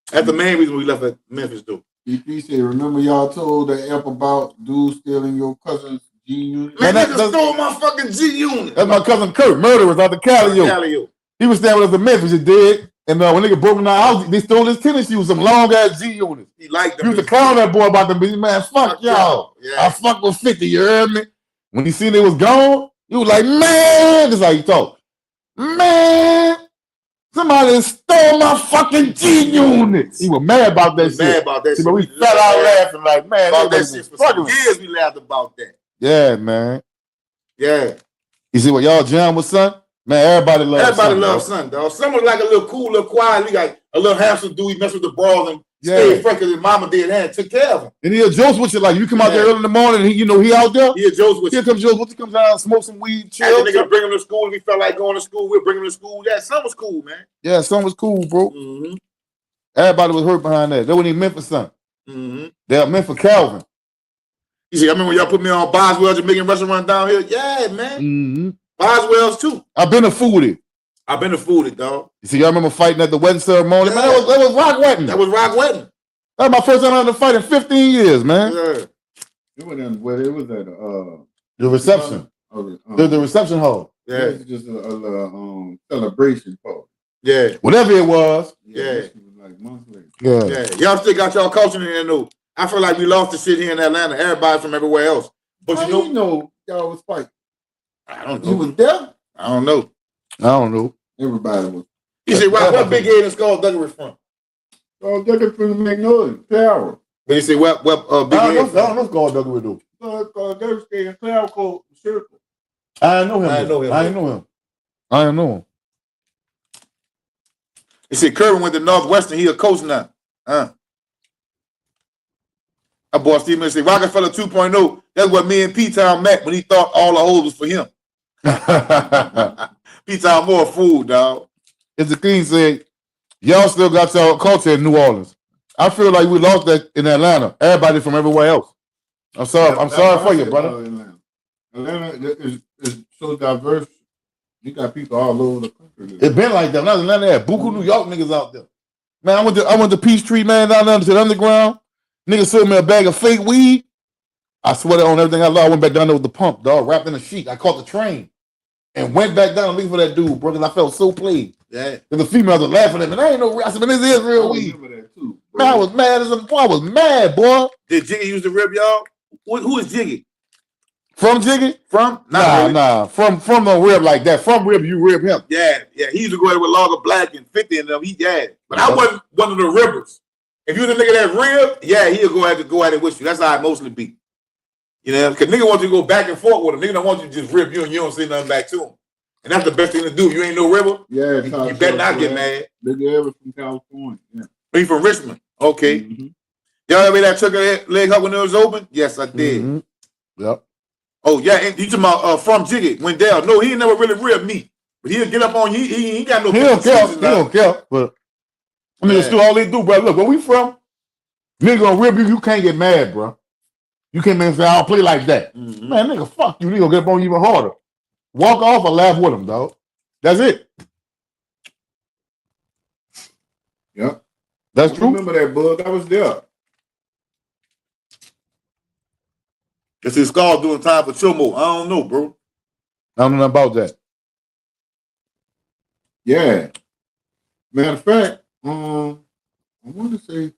That's the main reason we left at Memphis, though. EP said, remember y'all told the F about dude stealing your cousin's G unit? Man, nigga stole my fucking G unit. That's my cousin Kurt, murderers out the Calio. He was staying with us in Memphis, he did. And when nigga broke in our house, they stole his tennis shoes, some long ass G units. He liked them. He used to clown that boy about them. Man, fuck y'all. Yeah. I fuck with 50, you heard me? When he seen it was gone, he was like, man, this is how he talk. Man, somebody stole my fucking G units. He was mad about that shit. Mad about that shit. But we fell out laughing like, man, about that shit for some years. We laughed about that. Yeah, man. Yeah. You see what y'all jam with, son? Man, everybody loves son, dog. Son was like a little cool, little quiet. He got a little handsome dude. He messed with the bras and stayed fresh because his mama did and took care of him. And he a Joce with you. Like, you come out there early in the morning and he out there. He a Joce with you. Here comes Joce. Once he comes out, smoke some weed, chill. And the nigga bring him to school. If he felt like going to school, we'll bring him to school. Yeah, son was cool, man. Yeah, son was cool, bro. Mm-hmm. Everybody was hurt behind that. That wasn't even Memphis, son. Mm-hmm. They are Memphis Calvin. You see, I remember when y'all put me on Boswell's Jamaican restaurant down here. Yeah, man. Mm-hmm. Boswell's too. I've been a foodie. I've been a foodie, dog. You see, y'all remember fighting at the wedding ceremony? Yeah. Man, that was rock wedding. That was rock wedding. That was my first time having to fight in 15 years, man. Yeah. It was at the reception. The reception hall. Yeah. It was just a celebration party. Yeah. Whatever it was. Yeah. It was like months later. Yeah. Y'all still got y'all culture in there, though. I feel like we lost the shit here in Atlanta. Everybody from everywhere else. But how you know y'all was fighting? I don't know. You was there? I don't know. Everybody was. You say, what big head and skull Douglas from? Oh, Douglas from the Magnolia, Power. But you say, what big head? I don't know Skull Douglas do. Douglas stayed in Cloud Coat Circle. I know him. You see, Kerwin went to Northwestern. He a coach now. That boy Steve say Rockefeller 2.0. That's what me and P-Town met when he thought all the hoes was for him. P-Town more fool, dog. As the king said, y'all still got y'all culture in New Orleans. I feel like we lost that in Atlanta. Everybody from everywhere else. I'm sorry. I'm sorry for you, brother. Atlanta is so diverse. You got people all over the country. It's been like that. Not Atlanta had buku New York niggas out there. Man, I went to Peachtree, man, down there to the underground. Nigga sold me a bag of fake weed. I swear on everything I love. I went back down there with the pump, dog, wrapped in a sheet. I caught the train and went back down looking for that dude, bro, because I felt so played. Yeah. And the females are laughing at me. I ain't no. I said, man, this is real weed. That too, man, I was mad as a boy. I was mad, boy. Did Jiggy use to rip y'all? Who is Jiggy? From Jiggy? From? Nah. From a rib like that. From rib, you rib him. Yeah. He used to go ahead with Logger Black and 50 and them. But I wasn't one of the ribbers. If you the nigga that rib, he'll go at it with you. That's how it mostly be. You know, because nigga wants you to go back and forth with him. Nigga don't want you to just rib you and you don't say nothing back to him. And that's the best thing to do. You ain't no ribber. Yeah, you better not get mad. Nigga ever from California. Yeah. He from Richmond. Okay. Mm-hmm. Y'all ever that took a leg up when it was open? Yes, I did. Mm-hmm. Yep. Oh, yeah. And you talking about from Jiggy, Wendell. No, he ain't never really ribbed me. But he'll get up on you. He ain't got no. He don't care. But I mean, it's still all they do, bro. Look, where we from? Nigga gonna rib you. You can't get mad, bro. You can't say I don't play like that. Mm-hmm. Man, nigga, fuck you. Nigga gonna get up on you even harder. Walk off or laugh with him, dog. That's it. Yep. That's true. Remember that, bud? I was there. It's his skull doing time for Chomo. I don't know, bro. I don't know nothing about that. Yeah. Matter of fact, I want to say,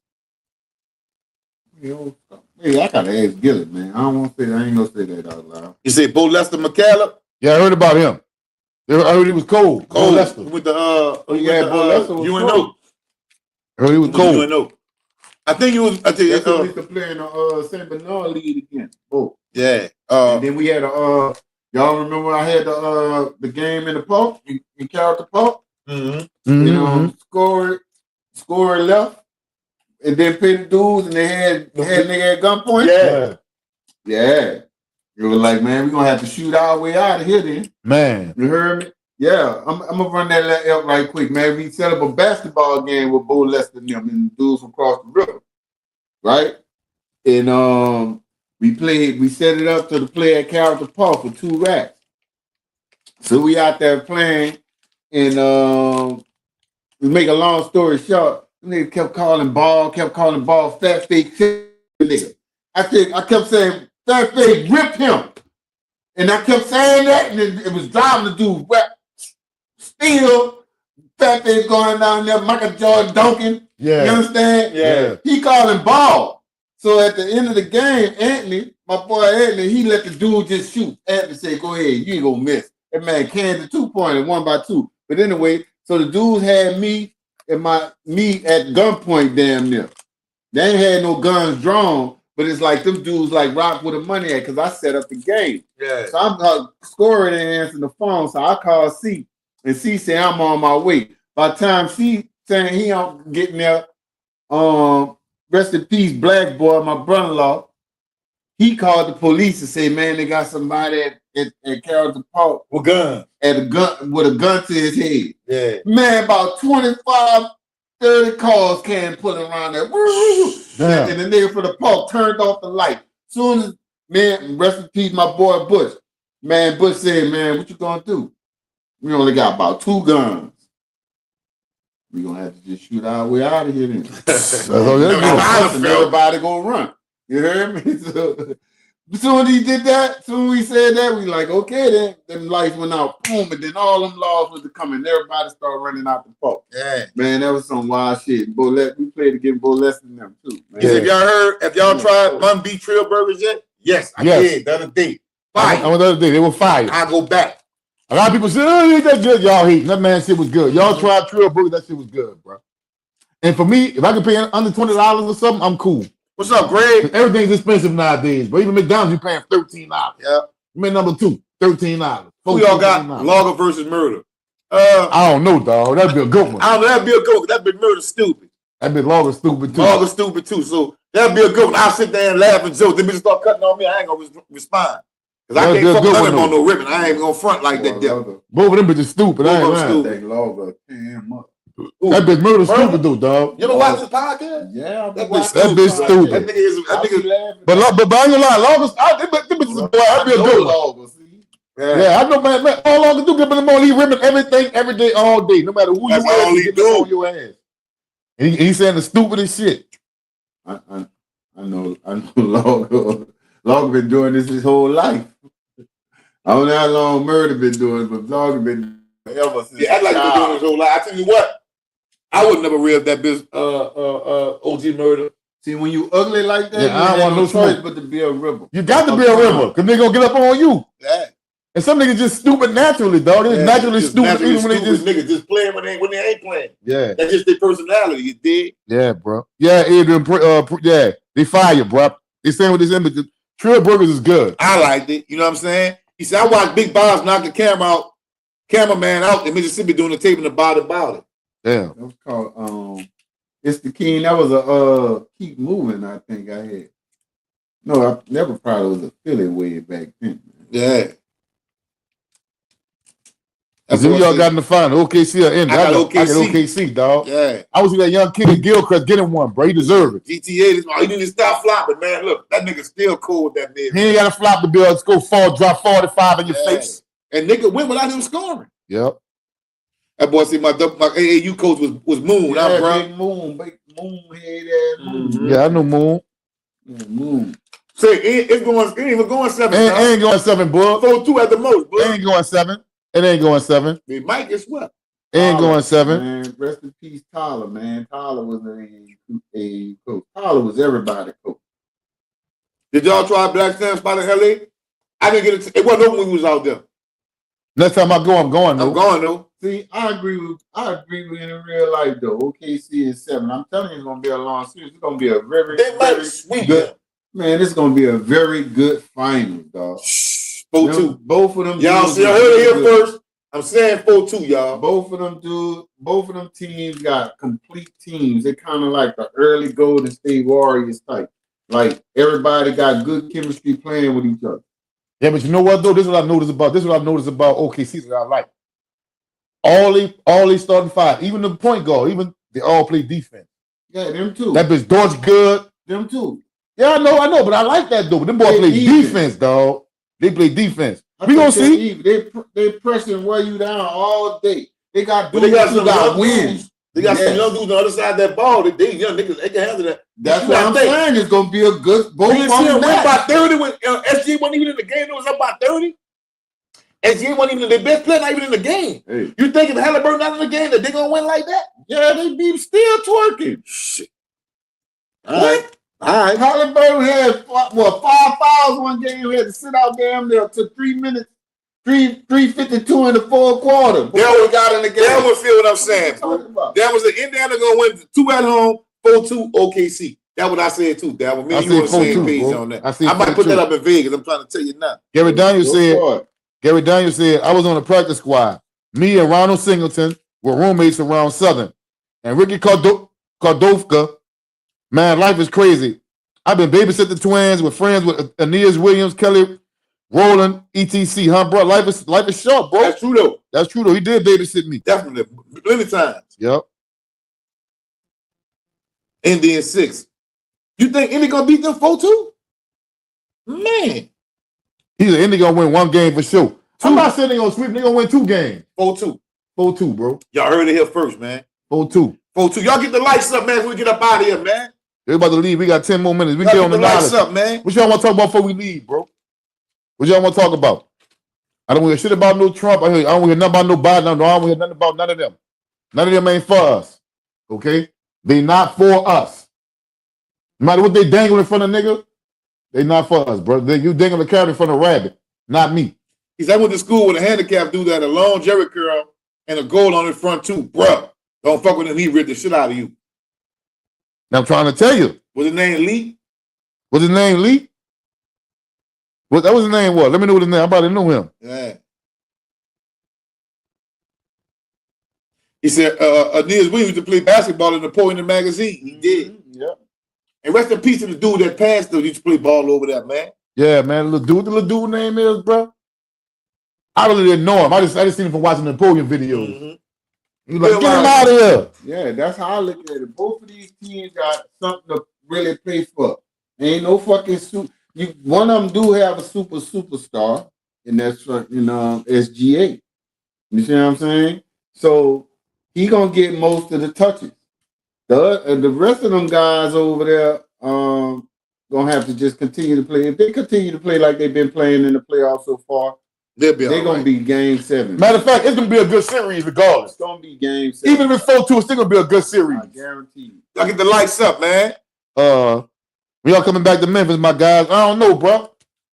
I gotta ask Gillet, man. I don't want to say that. I ain't gonna say that out loud. You say Bo Lester McCallum? Yeah, I heard about him. I heard he was cold. Bo Lester. With the Bo Lester was UNO. I heard he was cold. UNO. I think he was. I think that's what we used to play in the San Bernard League again. Oh. Yeah. And then we had y'all remember I had the game in the park in Character Park? Mm-hmm. You know, score left, and then pay the dudes, and they had nigga at gunpoint. Yeah. It was like, man, we're gonna have to shoot our way out of here then. Man. You heard me? Yeah, I'm gonna run that up right quick, man. We set up a basketball game with Bo Lester and them and the dudes from across the river. Right? And we set it up to the play at Character Park for 2 racks. So we out there playing, and we make a long story short, the nigga kept calling ball, fat fake nigga. I kept saying, fat fake, rip him. And I kept saying that, and it was driving the dude. Still, fat fake going down there, Michael Jordan dunking. Yeah. You understand? Yeah. He calling ball. So at the end of the game, Anthony, my boy Anthony, he let the dude just shoot. Anthony said, go ahead, you ain't gonna miss. That man canned the 2-pointer 1 by 2. But anyway, so the dudes had me at gunpoint damn near. They ain't had no guns drawn, but it's like them dudes like rock with the money at because I set up the game. Yeah. So I'm scoring and answering the phone. So I call C, and C say I'm on my way. By the time C saying he don't getting there, rest in peace, Black Boy, my brother-in-law, he called the police and said, man, they got somebody at Carrollton Park with a gun to his head. Yeah. Man, about 25, 30 cars came pulling around there. Damn. And the nigga from the park turned off the light. Soon as, man, rest in peace, my boy Bush. Man, Bush said, man, what you gonna do? We only got about 2 guns. We gonna have to just shoot our way out of here then. Everybody gonna run. You heard me? So soon as he did that, soon as he said that, we like, okay, then them lights went out, boom, and then all them laws was coming. Everybody started running out the park. Yeah. Man, that was some wild shit. We played against Bo Lester and them too. Man. Yes, have y'all tried Bun B Trill Burgers yet? Yes, I did the other day. Fire. The other day, they were fire. I go back. A lot of people say, oh, ain't that good? Y'all hate. That man shit was good. Y'all tried Trill Burgers, that shit was good, bro. And for me, if I can pay under $20 or something, I'm cool. What's up, Greg? Everything's expensive nowadays, but even McDonald's, you're paying $13. Yeah. You made number 2, $13. Who y'all got? Logger versus Murder. I don't know, dog. That'd be a good one. I don't know. That'd be a good one. That'd be Murder stupid. That'd be Logger stupid too. Logger stupid too. So that'd be a good one. I'll sit there and laugh and joke. Then bitches start cutting on me. I ain't gonna respond. Because I can't fuck none of them on no ribbon. I ain't gonna front like that. Both of them bitches stupid. I ain't lying. Logger, damn up. That bitch Murder stupid though, dog. You ever watch this podcast? Yeah, that bitch stupid. That nigga is. But I ain't gonna lie, Loggers, them bitches, boy, that'd be a good one. Yeah, I know, man. All Logger do, give them all. He ribbon everything, every day, all day, no matter who you are. He do on your ass. He's saying the stupidest shit. I I know Log been doing this his whole life. I don't know how long Murder been doing it, but Log been ever since. Yeah, I'd like to be doing his whole life. I tell you what, I would never read that business. OG Murder. See, when you ugly like that, Yeah, I don't want no choice smoke. but to be a rebel. You got to be a rebel, because they gonna get up on you. Yeah. And some niggas just stupid naturally, dog. They're naturally stupid even when they just niggas just playing when they ain't playing. Yeah. That's just their personality, you dig? Yeah, bro. Yeah, Adrian, yeah, they fire you, bro. They saying with this image, Trill Burgers is good. I liked it. You know what I'm saying? He said, I watched Big Boss knock the cameraman out in Mississippi doing the tape about it. Yeah. That was called It's the King. That was a Keep Moving, I think I had. No, I never probably was a Philly way back then. Yeah. That's who y'all got in the final. OKC or Indy? I got OKC, dog. Yeah. I was with that young kid in Gilchrist getting one, bro. He deserved it. GTA, he need to stop flopping, man. Look, that nigga still cool with that nigga. He ain't got to flop the bill. Let's go drop 45 in your face. And nigga went without him scoring. Yep. That boy said my AAU coach was Moon. Yeah, bro. big Moon head ass Moon. Mm-hmm. Yeah, I know Moon. Yeah, Moon. Say it ain't even going 7. Ain't going 7, boy. 4-2 at the most, boy. Ain't going 7. It ain't going 7. They might get swept. Ain't going 7. Man, rest in peace, Tyler, man. Tyler was a coach. Tyler was everybody's coach. Did y'all try Black Stamp spot in LA? I didn't get it. It wasn't open when we was out there. Next time I go, I'm going, though. I'm going, though. See, I agree with in real life though. OKC is 7. I'm telling you, it's gonna be a long series. It's gonna be a very good. Man, it's gonna be a very good final, dog. 4-2. Both of them. Y'all see, I heard it here first. I'm saying 4-2, y'all. Both of them teams got complete teams. They kind of like the early Golden State Warriors type. Like everybody got good chemistry playing with each other. Yeah, but you know what though? This is what I noticed about OKC that I like. All they starting 5, even the point guard, even they all play defense. Yeah, them too. That bitch Dortch good. Them too. Yeah, I know, but I like that though. Them boys play defense, dog. They play defense. We gonna see. They pressing wear you down all day. They got some wins. They got some young dudes on the other side of that ball. They young niggas. They can handle that. That's what I'm saying. It's gonna be a good. Both of them win by 30 when SG wasn't even in the game. It was up by 30. SG wasn't even their best player, not even in the game. Hey. You think if Halliburton not in the game that they gonna win like that? Yeah, they be still twerking. Shit. What? All right. Halliburton had 5 fouls one game. He had to sit out damn there to 3 minutes. 3:52 in the fourth quarter. That we got in the game. That was feel what I'm saying. That was the Indiana gonna win 2 at home, 4-2 OKC. That's what I said too. That was me. You on the same page on that. I might put that up in Vegas. I'm trying to tell you now. Gary Daniels said, I was on the practice squad. Me and Ronald Singleton were roommates around Southern. And Ricky Kardovka, man, life is crazy. I've been babysitting the twins with friends with Aeneas Williams, Kelly Rowland, etc. Huh, bro? Life is short, bro. That's true though. He did babysit me. Definitely. Plenty times. Yep. Indian 6. You think Indy gonna beat them 4-2? Man. He's an Indy gonna win 1 game for sure. I'm not saying they're gonna sweep, they're gonna win 2 games. 4-2. 4-2, bro. Y'all heard it here first, man. 4-2. 4-2. Y'all get the lights up, man, so we get up out of here, man. They're about to leave. We got 10 more minutes. We get on the lights up, man. What y'all want to talk about before we leave, bro? What y'all want to talk about? I don't want to hear shit about no Trump. I don't want to hear nothing about no Biden. I don't want to hear nothing about none of them. None of them ain't for us. Okay? They not for us. No matter what they dangle in front of nigga, they not for us, bro. You dangle the carrot in front of rabbit, not me. He said, I went to school with a handicap dude that had a long jerry curl and a gold on his front too. Bruh, don't fuck with him. He ripped the shit out of you. Now I'm trying to tell you. Was his name Lee? Was his name Lee? What that was his name was? Let me know what his name. I probably knew him. Yeah. He said, Aeneas Williams used to play basketball in the Napoleon magazine. He did. Yeah. And rest in peace to the dude that passed though. He used to play ball over there, man. Yeah, man. The little dude name is, bro. I really didn't know him. I just seen him from watching the Napoleon videos. Mm-hmm. He was like, get him out of here. Yeah, that's how I look at it. Both of these teams got something to really play for. Ain't no fucking one of them do have a superstar, and that's SGA. You see what I'm saying? So he gonna get most of the touches. The rest of them guys over there, gonna have to just continue to play. If they continue to play like they've been playing in the playoffs so far, they're gonna be game 7. Matter of fact, it's gonna be a good series regardless. It's gonna be game 7. Even if it's 4-2, it's still gonna be a good series. I guarantee you. Y'all get the lights up, man. We all coming back to Memphis, my guys. I don't know, bro.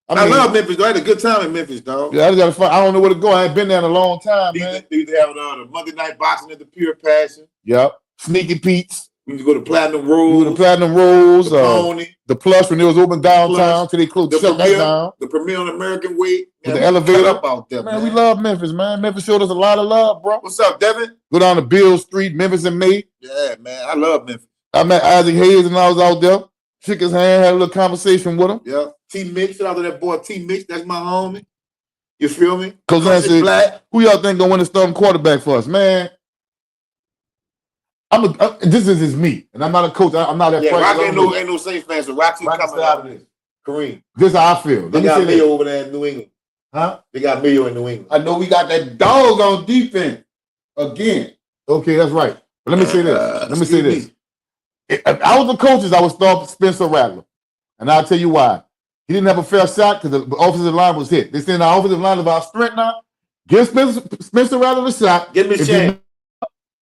I love Memphis, though. I had a good time in Memphis, dog. Yeah, I just gotta find. I don't know where to go. I ain't been there in a long time, man. They have the Monday night boxing at the Pure Passion. Yep. Sneaky Pete's. We can go to Platinum We Rose. go to Platinum Rose. The Pony. The Plus when it was open downtown till they closed shut that down. The Premier on American Way. With the elevator up out there, man. We love Memphis, man. Memphis showed us a lot of love, bro. What's up, Devin? Go down to Bill Street, Memphis and May. Yeah, man. I love Memphis. I met Isaac Hayes and I was out there. Shook his hand, had a little conversation with him. Yeah. T-Mix, shout out to that boy T-Mix. That's my homie. You feel me? Coach said, Black. Who y'all think gonna win the starting quarterback for us, man? This is just me, and I'm not a coach. I'm not that. Yeah, Rock ain't no Saints fan, so Rock keep coming out of this. Kareem. This is how I feel. They got Mayo over there in New England. Huh? They got Mayo in New England. I know we got that dog on defense again. Okay, that's right. But let me say this. If I was the coaches, I would start Spencer Rattler. And I'll tell you why. He didn't have a fair shot because the offensive line was hit. They said our offensive line is our strength now. Give Spencer Rattler a shot. Give him a chance.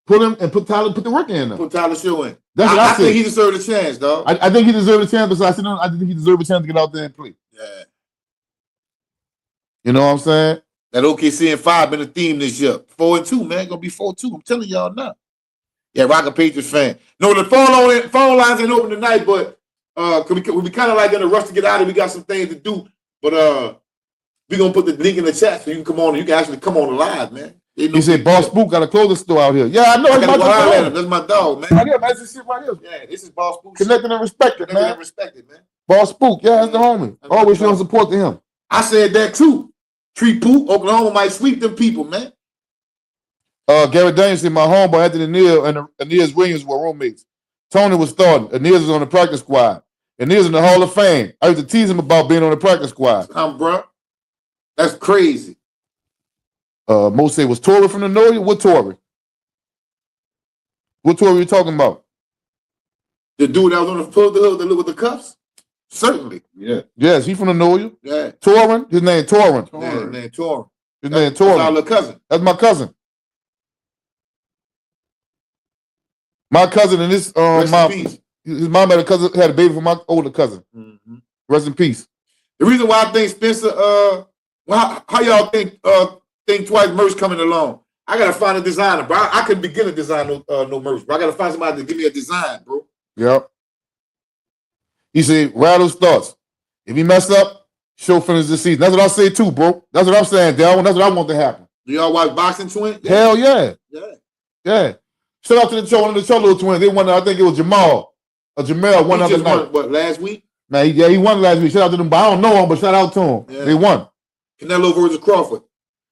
Put him and put the work in there. Put Tyler Show in. That's what I said. think he deserved a chance, dog. I think he deserved a chance, but I think he deserved a chance to get out there and play. Yeah. You know what I'm saying? That OKC and 5 been a theme this year. 4-2, man. Gonna be 4-2. I'm telling y'all now. Yeah, Rock a Patriots fan. No, the phone lines ain't open tonight, but we be kind of like in a rush to get out of it. We got some things to do, but we gonna put the link in the chat so you can come on. You can actually come on live, man. He said, "Boss Spook got a clothing store out here." Yeah, I know. That's my dog, man. Right here, man. This shit right here. Yeah, this is Boss Spook. Connected and respected, man. And respected, man. Boss Spook, yeah, that's the homie. Always showing support to him. I said that too. Tree Poop, Oklahoma might sweep them people, man. Garrett Daniels said, "My homeboy Anthony Neal and Aeneas Williams were roommates. Tony was starting. Aeneas was on the practice squad. Aeneas in the Hall of Fame. I used to tease him about being on the practice squad." Bro, that's crazy. Mo said, "Was Torrey from the North? What Torrey? What Torrey you talking about? The dude that was on the foot of the hood with the cuffs? Certainly. Yeah. Yes, he from the North. Yeah. Torrin? His name Torrin. Yeah, his name Torrin. His name Torrin. That's our little cousin. That's my cousin. My cousin and his his mom had a baby for my older cousin. Mm-hmm. Rest in peace. The reason why I think Spencer, how y'all think twice merch coming along? I gotta find a designer, bro. I couldn't begin to design no merch, bro. I gotta find somebody to give me a design, bro. Yep. He said, Rattle's thoughts. If he mess up, show finish the season. That's what I say too, bro. That's what I'm saying, Dale. That's what I want to happen. Do y'all watch Boxing Twin? Yeah. Hell yeah. Yeah. Yeah. Shout out to one of the Cholo twins. They won, I think it was Jamal. Jamal won the other night. What, last week? Man, he won last week. Shout out to them, but I don't know him, but shout out to him. Yeah. They won. Canelo versus Crawford.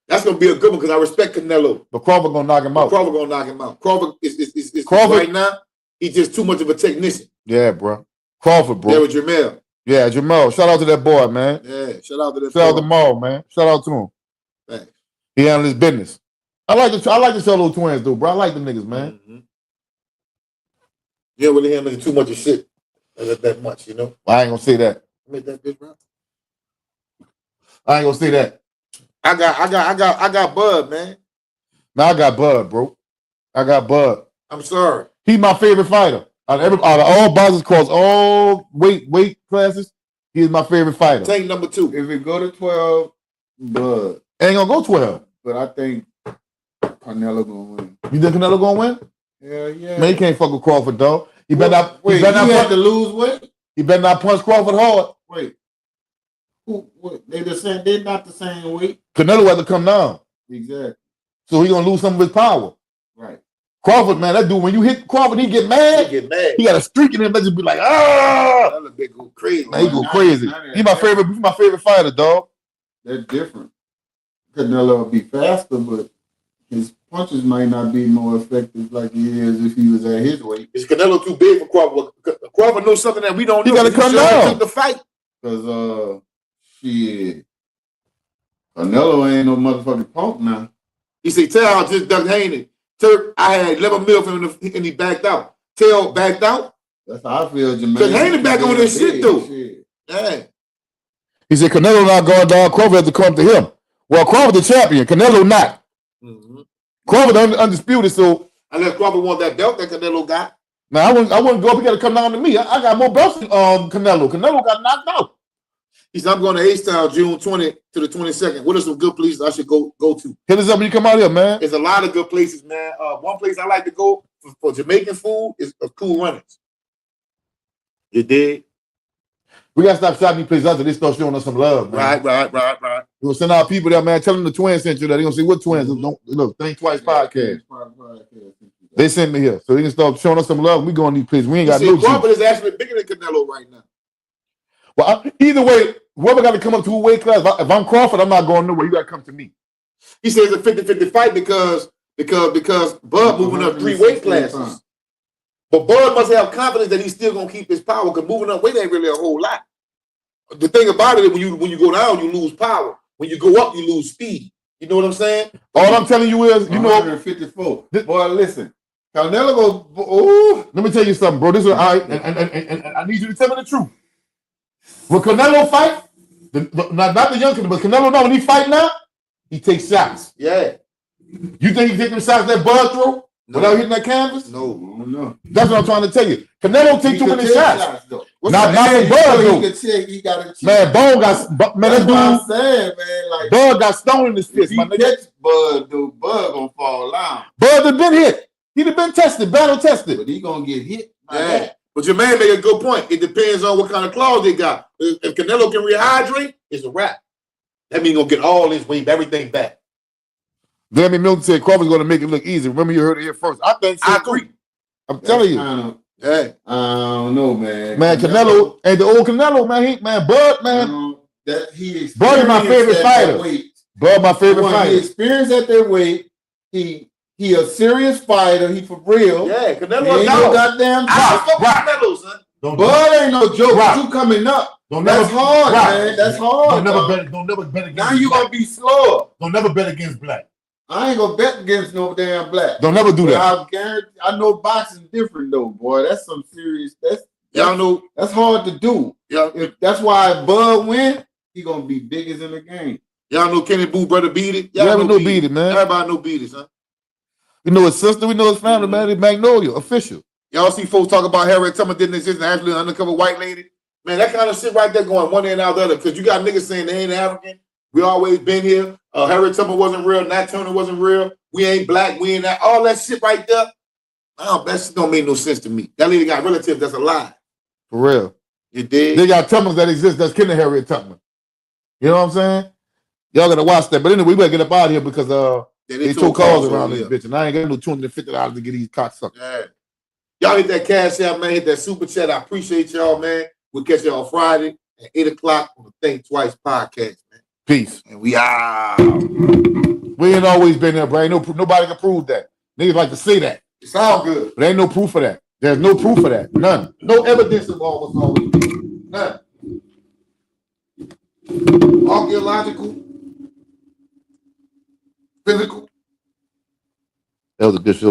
That's gonna be a good one because I respect Canelo. But Crawford gonna knock him out. Crawford gonna knock him out. Crawford is Crawford right now. He's just too much of a technician. Yeah, bro. Crawford, bro. Yeah, with Jamel. Yeah, Jamal. Shout out to that boy, man. Yeah, shout out to that. Shout out to Maul, man. Shout out to him. Thanks. He handled his business. I like the Cholo twins, though, bro. I like them niggas, man. Mm-hmm. Yeah, really handling too much of shit. That much, you know. I ain't gonna say that. Make that bitch right. I ain't gonna say that. I got Bud, man. Now I got Bud, bro. I got Bud. I'm sorry. He's my favorite fighter. Out of all boxers across all weight classes, he is my favorite fighter. Tank number 2. If it go to 12, Bud. Ain't gonna go 12. But I think Canelo gonna win. You think Canelo gonna win? Yeah. Man, he can't fuck with Crawford, dog. He better not. Wait, he had to lose weight. He better not punch Crawford hard. Wait. What? They the same. They're not the same weight. Canelo had to come down. Exactly. So he gonna lose some of his power. Right. Crawford, man, that dude, when you hit Crawford, he get mad. He got a streak in him that just be like, ah. That little bit go crazy. Man, he go crazy. He's my favorite fighter, dog. They're different. Canelo will be faster, but his punches might not be more effective like he is if he was at his weight. Is Canelo too big for Crawford? Crawford knows something that we don't know. He got to come down. Took the fight. Because, shit, Canelo ain't no motherfucking punk now. He said, tell just Doug Haney. Turk, I had 11 mil from him and he backed out. Tail backed out. That's how I feel, Jermaine. Because Haney back on this shit, though. Yeah. He said Canelo not going down. Crawford has to come to him. Well, Crawford the champion. Canelo not. Mm-hmm. Crawford undisputed. So unless Crawford want that belt that Canelo got. Now I wouldn't go up. He got to come down to me. I got more belts than Canelo. Canelo got knocked out. He said, I'm going to H-Town June 20 to the 22nd. What are some good places I should go to? Hit us up when you come out here, man. There's a lot of good places, man. One place I like to go for Jamaican food is Cool Runnings. You dig? We got to stop shouting these places out till they start showing us some love, man. Right. We're going to send our people there, man. Tell them the twins sent you there. They're going to say, what twins? Don't look, Think Twice podcast. They sent me here. So they can start showing us some love. We going to these places. We ain't got no Crawford is actually bigger than Canelo right now. Well, either way, whoever got to come up to a weight class, if I'm Crawford, I'm not going nowhere. You got to come to me. He says it's a 50-50 fight because Bud moving up 3 weight classes. But Bud must have confidence that he's still going to keep his power because moving up weight ain't really a whole lot. The thing about it is when you go down, you lose power. When you go up, you lose speed. You know what I'm saying? All I'm telling you is, 154. Boy, listen. Canelo goes, oh. Let me tell you something, bro. This is all right, and I need you to tell me the truth. When Canelo fight, not the young Canelo, but Canelo now, when he fight now, he takes shots. Yeah. You think he take them shots that Bud throw without hitting that canvas? No. That's what I'm trying to tell you. Canelo take too many shots. Not from Bud, though. Man, Bud got, man, that dude, saying, man, like, Bud got stone in his fist, my if nigga. he catch Bud, dude, Bud gonna fall out. Bud had been hit. He'd have been tested, battle tested. But he gonna get hit. Yeah. But your man made a good point. It depends on what kind of claws they got. If Canelo can rehydrate, it's a wrap. That means he's going to get all his weight, everything back. Danny Milton said Crawford's going to make it look easy. Remember, you heard it here first. I think so. I agree. I'm telling you. I don't know, man. Man, Canelo ain't the old Canelo, man. Bud, man. Bud is my favorite fighter. Bud, my favorite fighter. He experienced at that weight. He a serious fighter. He for real. Yeah, Canelo ain't no goddamn Canelo, son. Bud ain't no joke. You coming up. That's hard, man. That's hard. Don't never bet against now you gonna be slower. Don't never bet against black. I ain't gonna bet against no damn black. Don't never do that. I guarantee. I know boxing different though, boy. That's some serious. Y'all know that's hard to do. Yeah. That's why if Bud win, he gonna be biggest in the game. Y'all know Kenny Boo brother Beat It. Y'all know Beat It, man. Everybody know Beat It, son. We know his sister. We know his family, man. It's Magnolia, official. Y'all see folks talk about Harriet Tubman didn't exist and actually an undercover white lady. Man, that kind of shit right there going one end out the other. Because you got niggas saying they ain't African. We always been here. Harriet Tubman wasn't real. Nat Turner wasn't real. We ain't black. We ain't that. All that shit right there. That shit don't make no sense to me. That lady got relatives that's alive. For real. You dig? They got Tubmans that exist that's killing Harriet Tubman. You know what I'm saying? Y'all gotta watch that. But anyway, we better get up out of here because they took calls around this bitch. And I ain't got no $250 to get these cocksuckers. Yeah. Y'all hit that cash out, man. Hit that super chat. I appreciate y'all, man. We'll catch y'all Friday at 8 o'clock on the Think Twice podcast, man. Peace. And we out. We ain't always been there, bro. Ain't nobody can prove that. Niggas like to say that. It sound good. But ain't no proof of that. There's no proof of that. None. No evidence of all what's always been. None. Archaeological, physical. That was a good show.